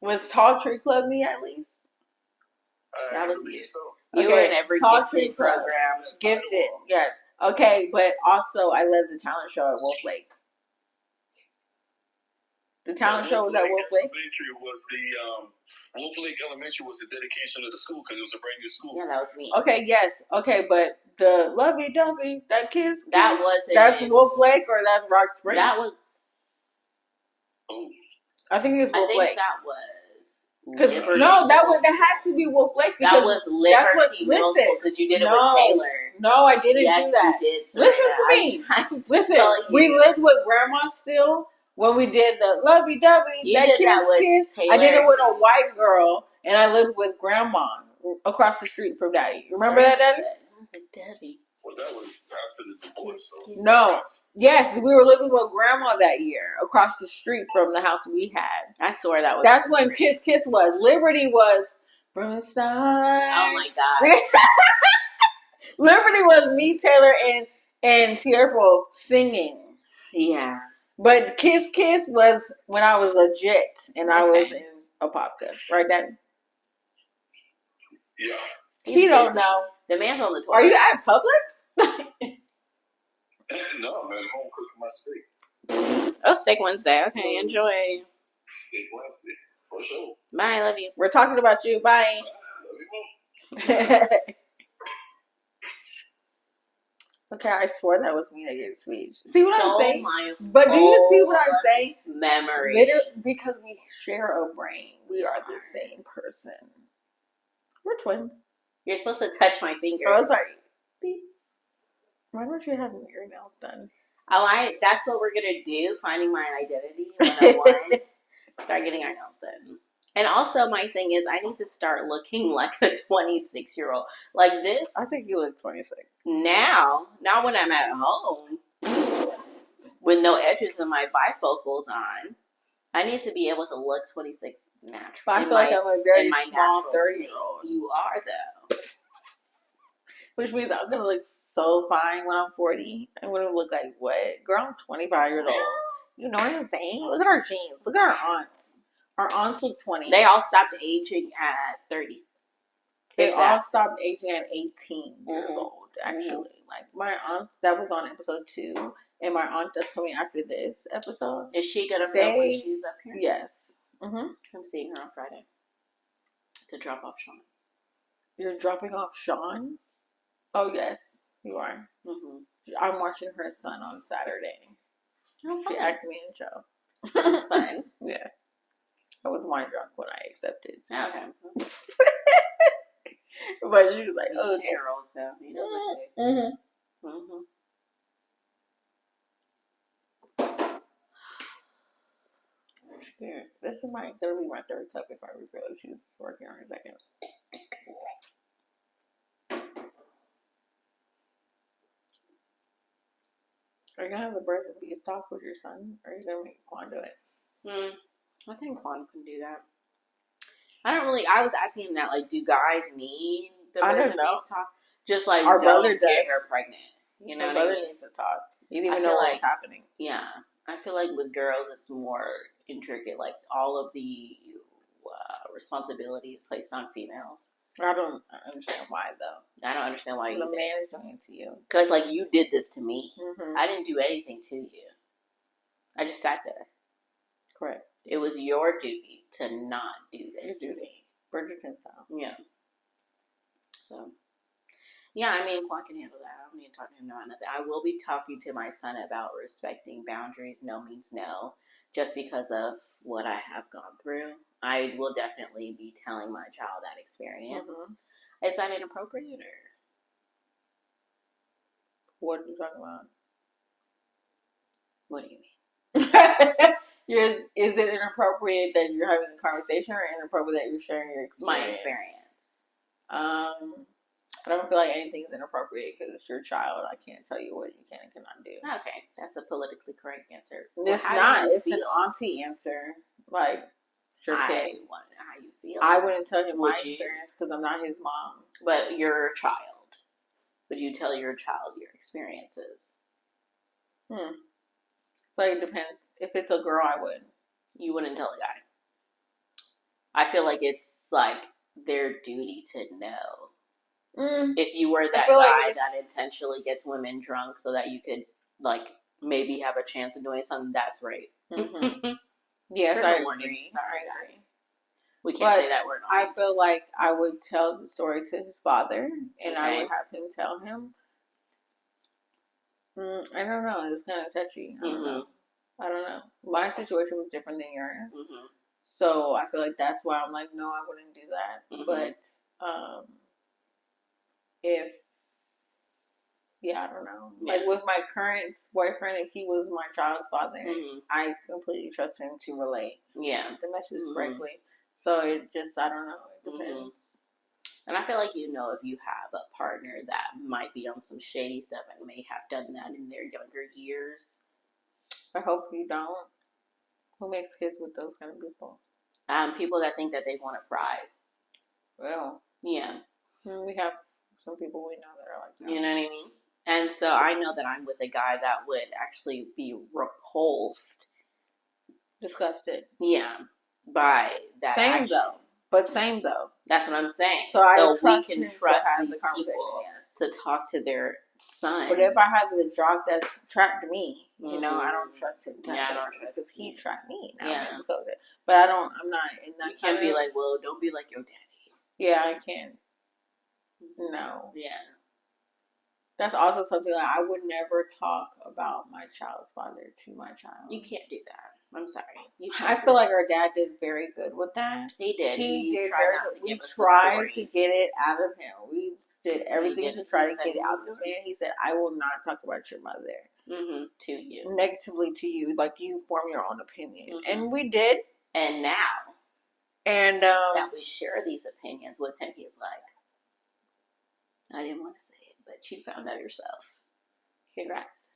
Was Tall Tree Club me at least? That was you. So. You were in every gifted program. Gifted, yes. Okay, but also I led the talent show at Wolf Lake. The talent show was at Wolf Lake. Wolf Lake Elementary was the dedication of the school because it was a brand new school. Yeah, that was me. Okay, yes. Okay, but the lovey dovey, that kiss, that was that's Wolf Lake or that's Rock Springs? That was. Oh. I think it was Wolf Lake. That was. No, that had to be Wolf Lake because that was Liberty Middle School because you did it with Taylor. No, I didn't do that. You did. Listen to me. Listen, we lived with Grandma still when we did the lovey dovey. That kiss. I did it with a white girl, and I lived with Grandma across the street from Daddy. Remember that, Daddy? Daddy. Well, that was after the divorce. So. No. Yes, we were living with Grandma that year across the street from the house we had. I swear that was. That's when Kiss Kiss was. Liberty was from the stars. Oh my God. Liberty was me, Taylor, and Tierpo singing. Yeah. But Kiss Kiss was when I was legit and I was in a popka. Right, Daddy? Yeah. He don't know. The man's on the toilet. Are you at Publix? No, man. I'm home cooking my steak. Oh, Steak Wednesday. Okay, enjoy. Steak Wednesday. For sure. Bye, I love you. We're talking about you. Bye. Love you. Okay, I swear that was me that gave the speech. See what I'm saying? But do you see what I'm saying? Memory. Literally, because we share a brain, we are the same person. We're twins. You're supposed to touch my fingers. I was like, beep. Why don't you have your nails done? Oh, that's what we're gonna do. Finding my identity 101. Start getting our nails done. And also, my thing is, I need to start looking like a 26-year-old. Like this. I think you look 26. Now, not when I'm at home, with no edges and my bifocals on. I need to be able to look 26 naturally. I feel like I'm a very small 30-year-old. You are, though. Which means I'm going to look so fine when I'm 40. I'm going to look like, what? Girl, I'm 25 years old. You know what I'm saying? Look at our genes. Look at our aunts. Our aunts look 20. They all stopped aging at 30. They all stopped aging at 18 years old, actually. Like, my aunt, that was on episode 2. And my aunt that's coming after this episode. Is she going to film when she's up here? Yes. Mm-hmm. I'm seeing her on Friday. To drop off Sean. You're dropping off Sean? Oh, yes, you are. Mm-hmm. I'm watching her son on Saturday. Oh, she asked me in the show. That's fine. Yeah. I was wine drunk when I accepted. Okay. But she was like, oh, 10-year-old, so he knows what to do. Mm-hmm. Yeah, this is gonna be my third cup if I refill it. She's working on her second. Are you gonna have the birds and bees talk with your son, or are you gonna make Quan do it? I think Quan can do that. I was asking him that, like, do guys need the birds and bees talk? Just like our brother does. Get her pregnant. You know, our brother needs to talk. You didn't even know what was happening. Yeah, I feel like with girls it's more intricate. Like all of the responsibility is placed on females. I don't understand why though. I don't understand why the man is doing it to you. Because like you did this to me. Mm-hmm. I didn't do anything to you. I just sat there. Correct. It was your duty to not do this to me. Bridgerton style. Yeah. So. Yeah, I mean, Quan can handle that. I don't need to talk to him about nothing. I will be talking to my son about respecting boundaries. No means no. Just because of what I have gone through. I will definitely be telling my child that experience. Mm-hmm. Is that inappropriate or? What are you talking about? What do you mean? Is it inappropriate that you're having a conversation or inappropriate that you're sharing your experience? My experience. I don't feel like anything is inappropriate because it's your child. I can't tell you what you can and cannot do. Okay, that's a politically correct answer. It's not. It's an auntie answer. Like, sure, I want to know how you feel. I wouldn't tell him my experience because I'm not his mom. But you're a child. Would you tell your child your experiences? But it depends. If it's a girl, I would. You wouldn't tell a guy. I feel like it's like their duty to know. If you were that guy that intentionally gets women drunk so that you could like maybe have a chance of doing something, that's rape. Yes, Trigger I warning. agree. Sorry, guys. We can't say that word. I feel like I would tell the story to his father, and I would have him tell him. I don't know. It's kind of touchy. I don't know. My situation was different than yours. So I feel like that's why I'm like, no, I wouldn't do that. But I don't know. Like with my current boyfriend, if he was my child's father, I completely trust him to relate the message correctly. So it just, I don't know. It depends. And I feel like if you have a partner that might be on some shady stuff and may have done that in their younger years. I hope you don't. Who makes kids with those kind of people? People that think that they want a prize. Well. Yeah. We have some people we know that are like that. You know what I mean? And so I know that I'm with a guy that would actually be repulsed. Disgusted. Yeah. By that Same action. though. That's what I'm saying. So we can trust these people to talk to their son. But if I have the jock that's trapped me, I don't trust him. I don't trust because he trapped me. But I'm not in that. You can't be like, well, don't be like your daddy. Yeah, I can't. No. Yeah. That's also something that I would never talk about my child's father to my child. You can't do that. I'm sorry. I feel like our dad did very good with that. He did. He did very good. We tried to get it out of him. We did everything to try to get it out of this man. He said, I will not talk about your mother. To you. Negatively to you. Like, you form your own opinion. And we did. And now. And that we share these opinions with him, he's like, I didn't want to say it, but you found out yourself. Congrats.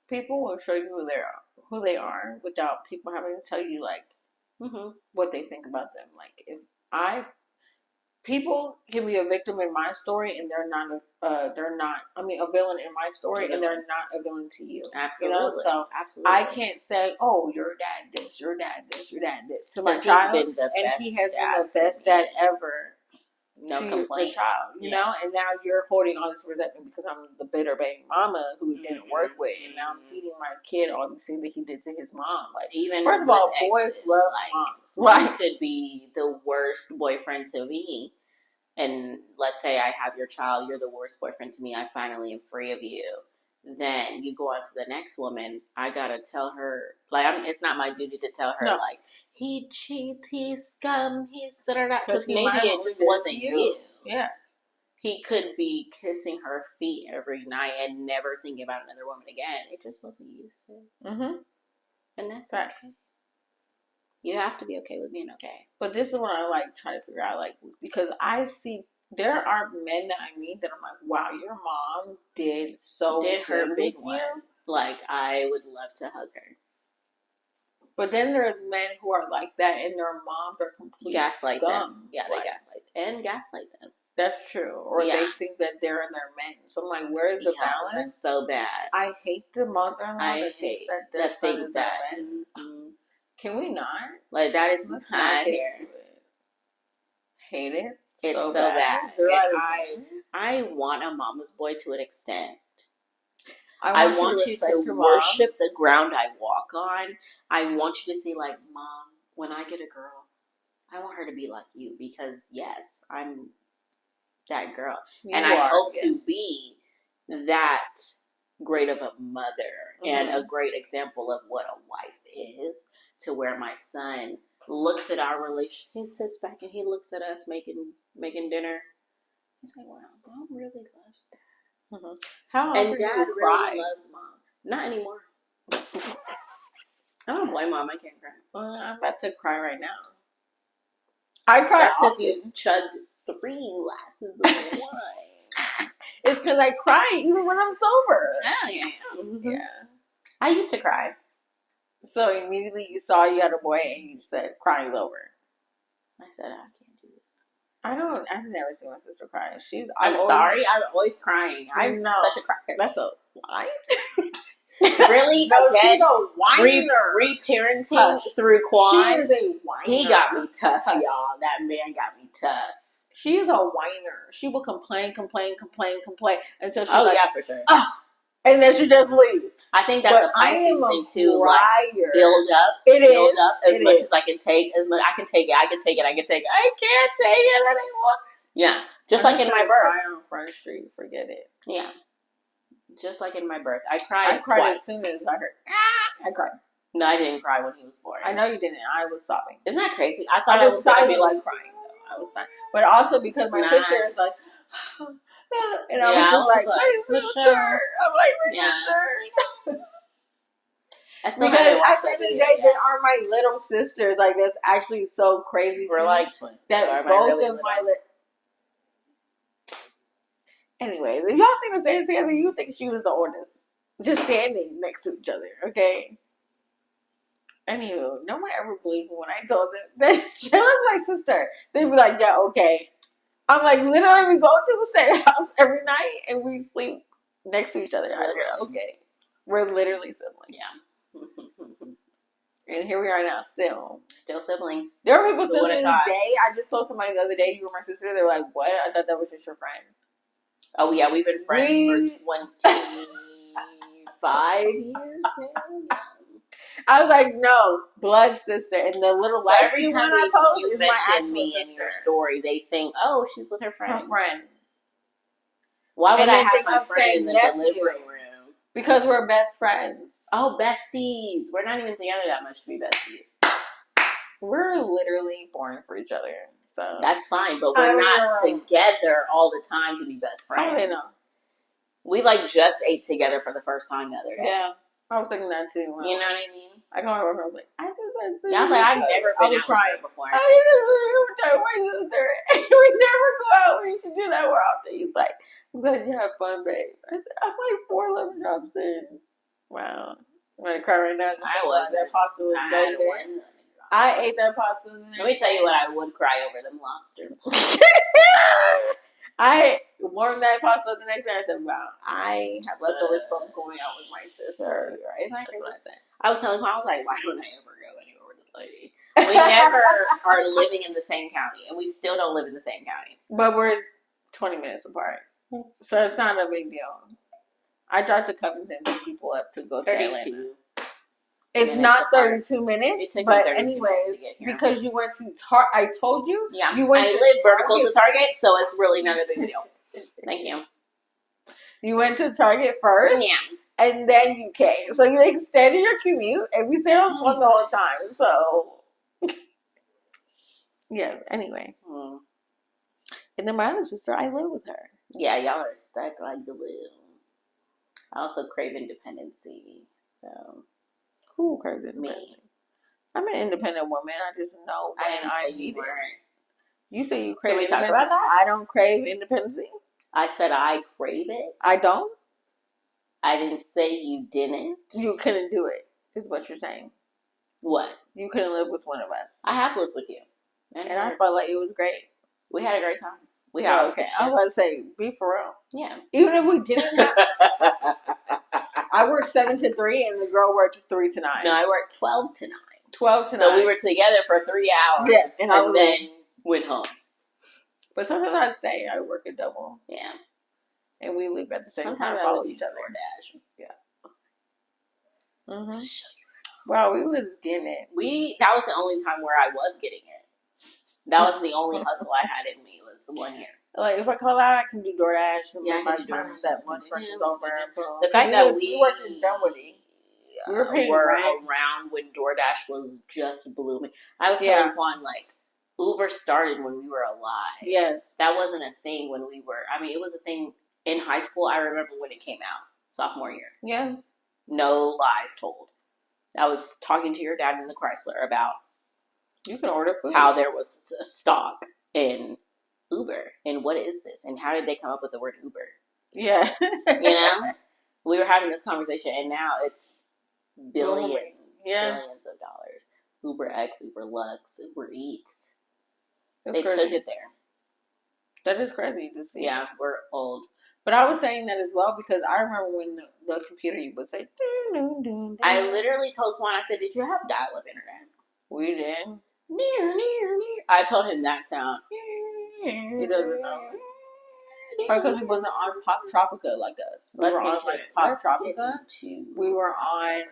People will show you who they are without people having to tell you like what they think about them. Like people can be a victim in my story and they're not a villain in my story and they're not a villain to you. Absolutely. So absolutely. I can't say, oh, your dad this, your dad this, your dad this to my child, and he has been the best dad ever. No complaint. The child, you know, and now you're holding all this resentment because I'm the bitter baby mama who didn't work with, and now I'm feeding my kid all these things that he did to his mom. Like, even first of all, boys love moms. Like, you could be the worst boyfriend to me, and let's say I have your child, you're the worst boyfriend to me. I finally am free of you. Then you go on to the next woman. I gotta tell her, like, it's not my duty to tell her, like, he cheats, he's scum, he's da-da-da. Because maybe it just wasn't you. Yes. He could be kissing her feet every night and never thinking about another woman again. It just wasn't you, sis. And that's okay. You have to be okay with being okay. But this is what I, like, try to figure out, like, because I see there are men that I meet that I'm like, wow, your mom did her big one. Like, I would love to hug her. But then there's men who are like that and their moms are completely gaslight scum. Them. Yeah, they gaslight them. That's true. Or they think that they're in their men. So I'm like, where's the balance? That's so bad. I hate the mother-in-law that thinks that their son is their man. Can we not? Like, that is not here. Hate it. It's so bad. I want a mama's boy to an extent. I want you to worship the ground I walk on. I want you to see, like, Mom, when I get a girl, I want her to be like you because, yes, I'm that girl. I hope to be that great of a mother and a great example of what a wife is, to where my son looks at our relationship. He sits back and he looks at us making dinner. He's like, wow, Mom really loves Dad. How and Dad really loves Mom. Not anymore. I don't blame Mom. I can't cry. Well, I'm about to cry right now. I cry. That's because you chugged 3 glasses of wine. It's because I cry even when I'm sober. Oh, yeah. I used to cry. So immediately you saw you had a boy and you said, crying's over. I said, I can't do this. I've never seen my sister cry. I'm sorry. I'm always crying. I'm such a crier. That's a lie. Really? No, Again? she's a whiner. Reparenting Hush. through Quan. She is a whiner. He got me tough, Hush. y'all. That man got me tough. She is a whiner. She will complain until she's yeah, for sure. And then she just leaves. I think that's a Pisces thing too. Like build up, build up as much as I can take. As much I can take it. I can take it. I can't take it anymore. Yeah, just like in my birth. Cry on Front Street. Forget it. Yeah, just like in my birth. I cried twice. As soon as I heard. I cried. No, I didn't cry when he was born. I know you didn't. I was sobbing. Isn't that crazy? I thought I was silently like crying. Though. I was silent, but also because my sister is like. And I was just like, my sister. Sure. I'm like, my sister. Because at the end of the day, they are my little sisters. Like, that's actually so crazy. We're like twins. That so both of my Anyway, if y'all seen us standing together, you think she was the oldest. Just standing next to each other, okay? Anywho, no one ever believed me when I told them that Shayla's my sister. They'd be like, yeah, okay. I'm like, literally, we go to the same house every night and we sleep next to each other. Okay. We're literally siblings. Yeah. And here we are now, still siblings. There are people still to this day. I just told somebody the other day, you were my sister. They're like, what? I thought that was just your friend. Oh, yeah, we've been friends for 25 years now. I was like, no, blood sister. And the little so every time I post you mention me sister. In your story, they think, oh, she's with her friend. Her friend. Why would I have my friend in the delivery room? Because we're best friends. Oh, besties. We're not even together that much to be besties. We're literally born for each other. So that's fine, but we're not together all the time to be best friends. I know. We just ate together for the first time the other day. Yeah. I was thinking that too. You know what I mean? I can remember. I was like, I I've never been out crying before. I was my sister. We never go out. We should do that more often. He's like, I'm glad you have fun, babe. I said, I'm like 4 lemon drops in. Wow. I'm gonna cry right now. I was. That pasta was so good. I ate that pasta. Let me tell you what I would cry over them lobster. I warmed that pasta the next day. I said, wow, I have leftovers from going out with my sister. Right? That's what I said. I was telling him, I was like, why don't I ever go anywhere with this lady? We never are living in the same county, and we still don't live in the same county. But we're 20 minutes apart. So it's not a big deal. I drive to Covington to pick people up to go to Atlanta. It's not 32 minutes, but anyways, because you went to Target, I told you. Yeah, you went I live vertical to Target, so it's really not a big deal. Thank you. You went to Target first, yeah, and then you came. So you extended your commute, and we stayed on the phone the whole time. So, yes. Anyway, and then my other sister, I live with her. Yeah, y'all are stuck like glue. I also crave independency, so. Who craves independence? Me. I'm an independent woman. I just know when I need it. You say you crave independence. Can we talk about that? I don't crave independence. I said I crave it. I don't? I didn't say you didn't. You couldn't do it, is what you're saying. What? You couldn't live with one of us. I have lived with you. And I felt like it was great. We had a great time. We had okay. I was about to say, be for real. Yeah. Even if we didn't have... I worked 7 to 3, and the girl worked 3 to 9. No, I worked 12 to 9. 12 to 9. So we were together for 3 hours. Yes, and then went home. But sometimes I stay. I work a double. Yeah. And we leave at the same time. Follow each other. DoorDash. Yeah. Mm-hmm. Wow, we was getting it. That was the only time where I was getting it. That was the only hustle I had in me was 1 year. Like, if I call out, I can do DoorDash. Yeah, by the time that one is over. The fact that we worked in Dunwoody. We were paying around when DoorDash was just blooming. I was telling Juan, Uber started when we were alive. Yes. That wasn't a thing when we were, it was a thing in high school. I remember when it came out, sophomore year. Yes. No lies told. I was talking to your dad in the Chrysler about you can order food. How there was a stock in Uber, and what is this, and how did they come up with the word Uber? Yeah. We were having this conversation, and now it's billions of dollars. Uber X, Uber Lux, Uber Eats. They took it there. That is crazy to see. Yeah, we're old. But I was saying that as well because I remember when the computer would say. Dun, dun, dun, dun. I literally told Quan, I said, "Did you have dial-up internet?" We did. Near. I told him that sound. He doesn't know. Probably because he wasn't on Pop Tropica like us. We were on like Pop Tropica. We were on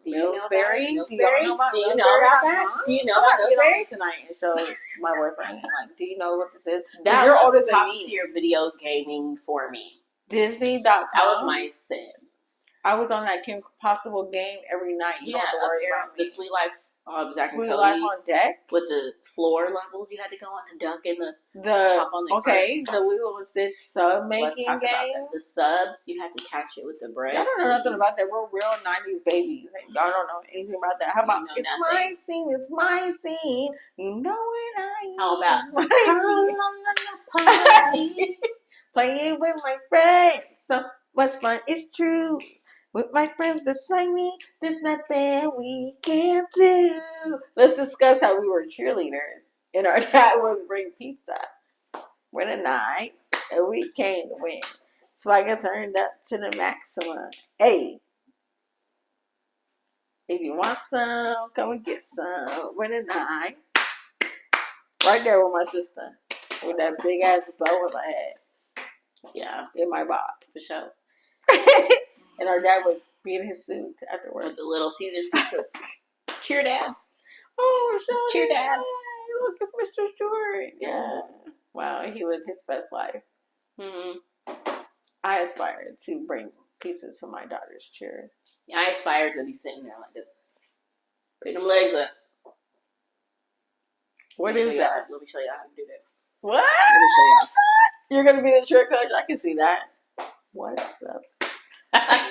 Millsberry. Do y'all know about Millsberry? Do you know about Millsberry? Tonight and show my boyfriend. Like, do you know what this is? That You're was older than top me. tier video gaming for me. Disney.com. That was my Sims. I was on that Kim Possible game every night. You don't have to worry about the Sweet Life of Zach and Sweet Cody Life on deck with the floor levels. You had to go on and duck in the hop on the the Lilo and Stitch sub making Let's talk game. about that. The subs, you had to catch it with the bread. Y'all don't know nothing about that. We're real 90s babies. Y'all don't know anything about that. How about it's nothing. My scene? It's my scene. You know what I mean? How about my scene? Playing with my friends. So what's fun? It's true. With my friends beside me, there's nothing we can't do. Let's discuss how we were cheerleaders and our dad would bring pizza. We're the nights and we came to win. Swagger turned up to the maximum. Hey, if you want some, come and get some. We're the nights. Right there with my sister. With that big ass bow in my head. Yeah, in my bob, for sure. And our dad would be in his suit afterwards. With the little Caesar's pizza. Cheer dad. Oh, cheer dad. Look, it's Mr. Stewart. Yeah. Wow, he lived his best life. Mm-hmm. I aspire to bring pizza to my daughter's cheer. Yeah, I aspire to be sitting there like this. Pick them legs up. What is that? Let me show you how to do that. What? Let me show y'all. You're going to be the cheer coach? I can see that. What up?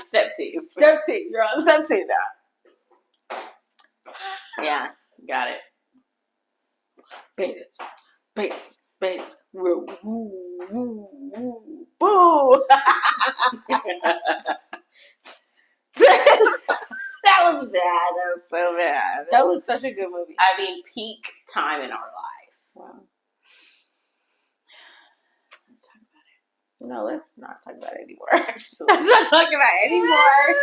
Step 2. Step 2. You're on step 2 now. Yeah, got it. Betas. Woo, woo, woo, woo. Boo! That was bad. That was so bad. That was such a good movie. I mean, peak time in our life. Wow. Let's talk about it. No, let's not talk about it anymore. Let's not talk about it anymore.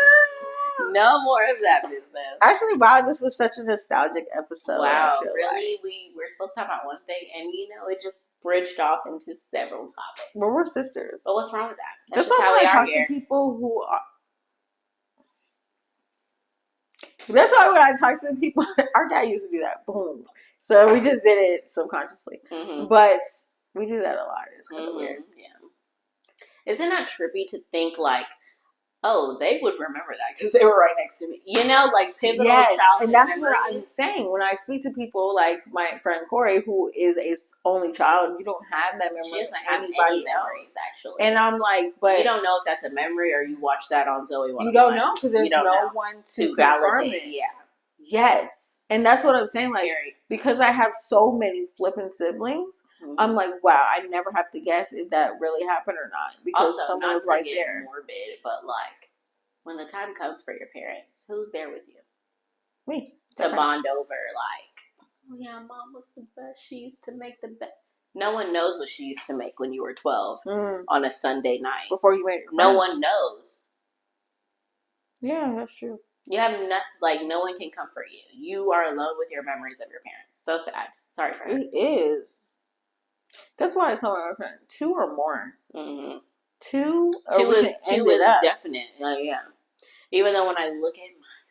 No more of that business. Actually, wow, this was such a nostalgic episode. Wow, really? Like. We're supposed to talk about one thing, and it just bridged off into several topics. Well, we're sisters. But what's wrong with that? That's just how we are here. To people who are. That's why when I talk to people, our dad used to do that. Boom. So we just did it subconsciously. Mm-hmm. But we do that a lot. It's kind of weird. Yeah. Isn't that trippy to think like, oh, they would remember that because they were right next to me. Like pivotal childhood and that's memories. what I'm saying. When I speak to people like my friend Corey, who is a only child, you don't have that memory. She doesn't have any memories, actually. And I'm like, but you don't know if that's a memory or you watch that on Zoe 101. You don't know because there's no one to validate it. Yeah. Yes. And that's what I'm saying. It's like, scary. Because I have so many flipping siblings, mm-hmm. I'm like, wow, I never have to guess if that really happened or not. Because also, someone was right there. Morbid, but like, when the time comes for your parents, who's there with you? Me. To bond over, like, oh yeah, mom was the best. She used to make the best. No one knows what she used to make when you were 12 on a Sunday night. Before you made No one knows. Yeah, that's true. You have no one can comfort you. You are alone with your memories of your parents. So sad. Sorry for her. It is. That's why I told my friend 2 or more. Mm-hmm. 2 is definite. Yeah. Even though when I look at my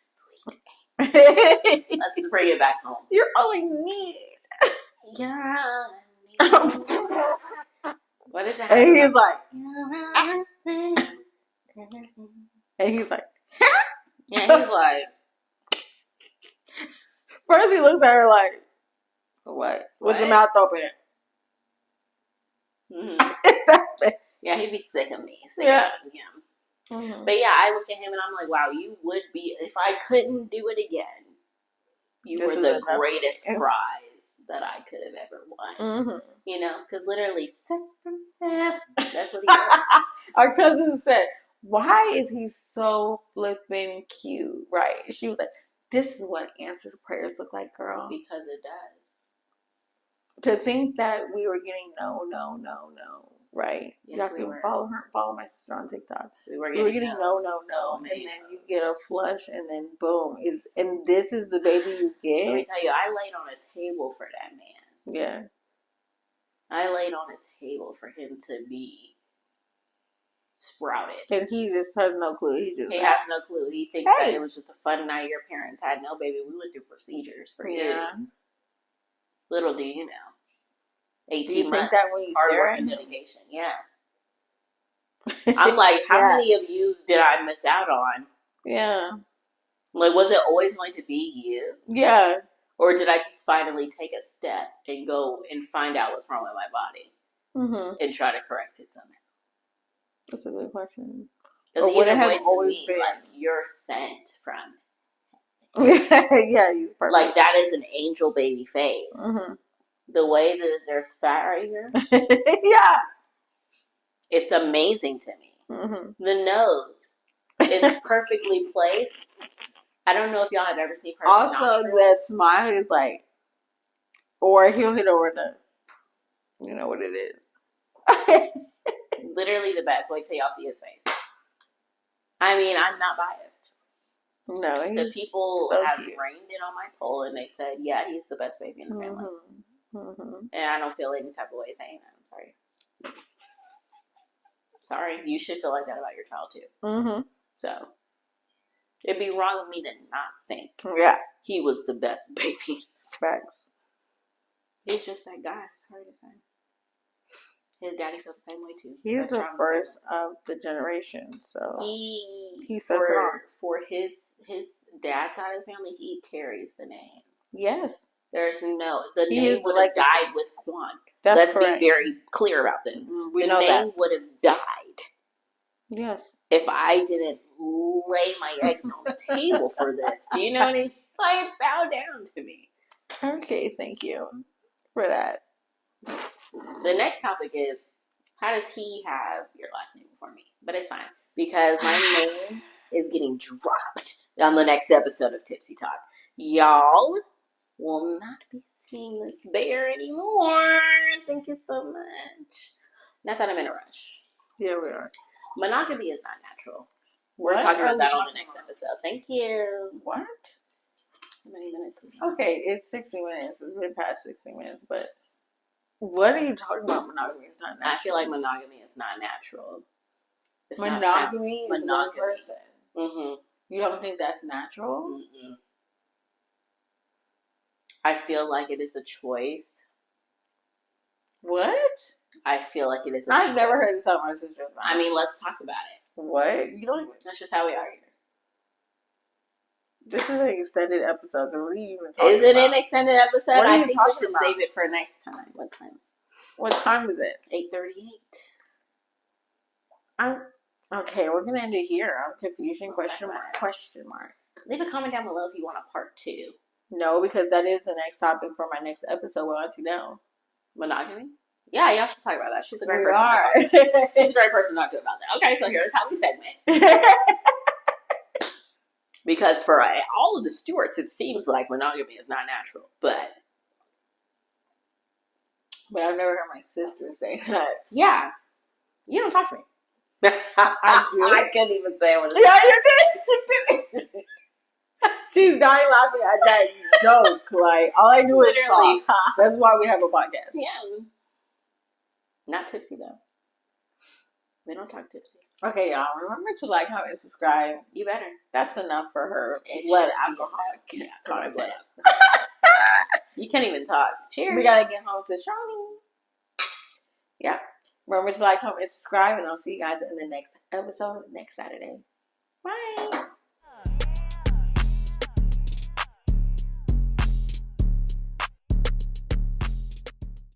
sweet let's bring it back home. You're all I need. You're all I need. What is that? And he's like, and he's like, yeah, he's like. First he looks at her like, what? With the mouth open. Mm-hmm. Yeah, he'd be sick of me. Yeah. Mm-hmm. But yeah, I look at him and I'm like, wow, you would be, if I couldn't do it again, you were the greatest prize that I could have ever won. Mm-hmm. Because literally, that's what he said. Our cousin said, why is he so flippin' cute? Right? She was like, this is what answered prayers look like, girl. Because it does. To think that we were getting no. Right. Yes, Y'all can follow her. Follow my sister on TikTok. We were getting no, and then you get a flush, and then boom, and this is the baby you get. Let me tell you, I laid on a table for that man. Yeah. I laid on a table for him to be sprouted. And he just has no clue. He has no clue. He thinks that it was just a fun night. Your parents had no baby. We went through procedures for you. Little do you know. 18 months. That when you hard work and dedication. Yeah. I'm like, how many of yous did I miss out on? Yeah. Like, was it always going to be you? Yeah. Or did I just finally take a step and go and find out what's wrong with my body and try to correct it somehow? That's a good question. Because would it have always been like you're sent from? Yeah, he's perfect. Like that is an angel baby face. The way that there's fat right here. Yeah. It's amazing to me. The nose is perfectly placed. I don't know if y'all have ever seen perfect nostrils. The smile is like, or he'll hit over the, you know what it is. Literally the best. Wait till y'all see his face. I mean, I'm not biased. No, the people have rained in on my poll and they said, yeah, he's the best baby in the family. And I don't feel any type of way saying that. I'm sorry. Sorry, you should feel like that about your child too. So it'd be wrong of me to not think he was the best baby. Facts. He's just that guy. Sorry to say. His daddy felt the same way too. He's the first of the generation, so he says for his dad's side of the family, he carries the name. Yes. There's the name would have died with Quan. Let's be very clear about this. We know that. The name would have died. Yes. If I didn't lay my eggs on the table for this. Do you know what I mean? Like, it bowed down to me. Okay, thank you for that. The next topic is, how does he have your last name before me? But it's fine, because my name is getting dropped on the next episode of Tipsy Talk. Y'all will not be seeing this bear anymore. Thank you so much. Not that I'm in a rush. Yeah, we are. Monogamy is not natural. We're talking about that on the next episode. Thank you. What? How many minutes is it? Okay, it's 60 minutes. It's been past 60 minutes, but what are you talking about? Monogamy is not natural. I feel like monogamy is not natural. It's monogamy is one person. You don't think that's natural? I feel like it is a choice. What? I feel like it is a choice. I've never heard this on my sister's mouth. I mean, let's talk about it. What? You don't even... That's just how we are here. This is an extended episode. What are you even talking about? Is it an extended episode? I think we should save it for next time. What time? What time is it? 8:38. Okay, we're gonna end it here. I'm confusion. Question mark. Leave a comment down below if you want a part 2. No, because that is the next topic for my next episode. We'll let you know. Monogamy? Yeah, y'all should talk about that. She's a great person to talk to. She's a great person to talk to about that. Okay, so here's how we segment. Because for all of the Stewarts, it seems like monogamy is not natural. But I've never heard my sister say that. Yeah. You don't talk to me. I do. I couldn't even say what it is. Yeah, you did. She's dying laughing at that joke. Like, all I do is talk. That's why we have a podcast. Yeah. Not tipsy, though. We don't talk tipsy. Okay, y'all. Remember to like, comment, and subscribe. You better. That's enough for her. Blood alcohol. Content. You can't even talk. Cheers. We gotta get home to Shawnee. Yeah. Remember to like, comment, and subscribe, and I'll see you guys in the next episode next Saturday. Bye.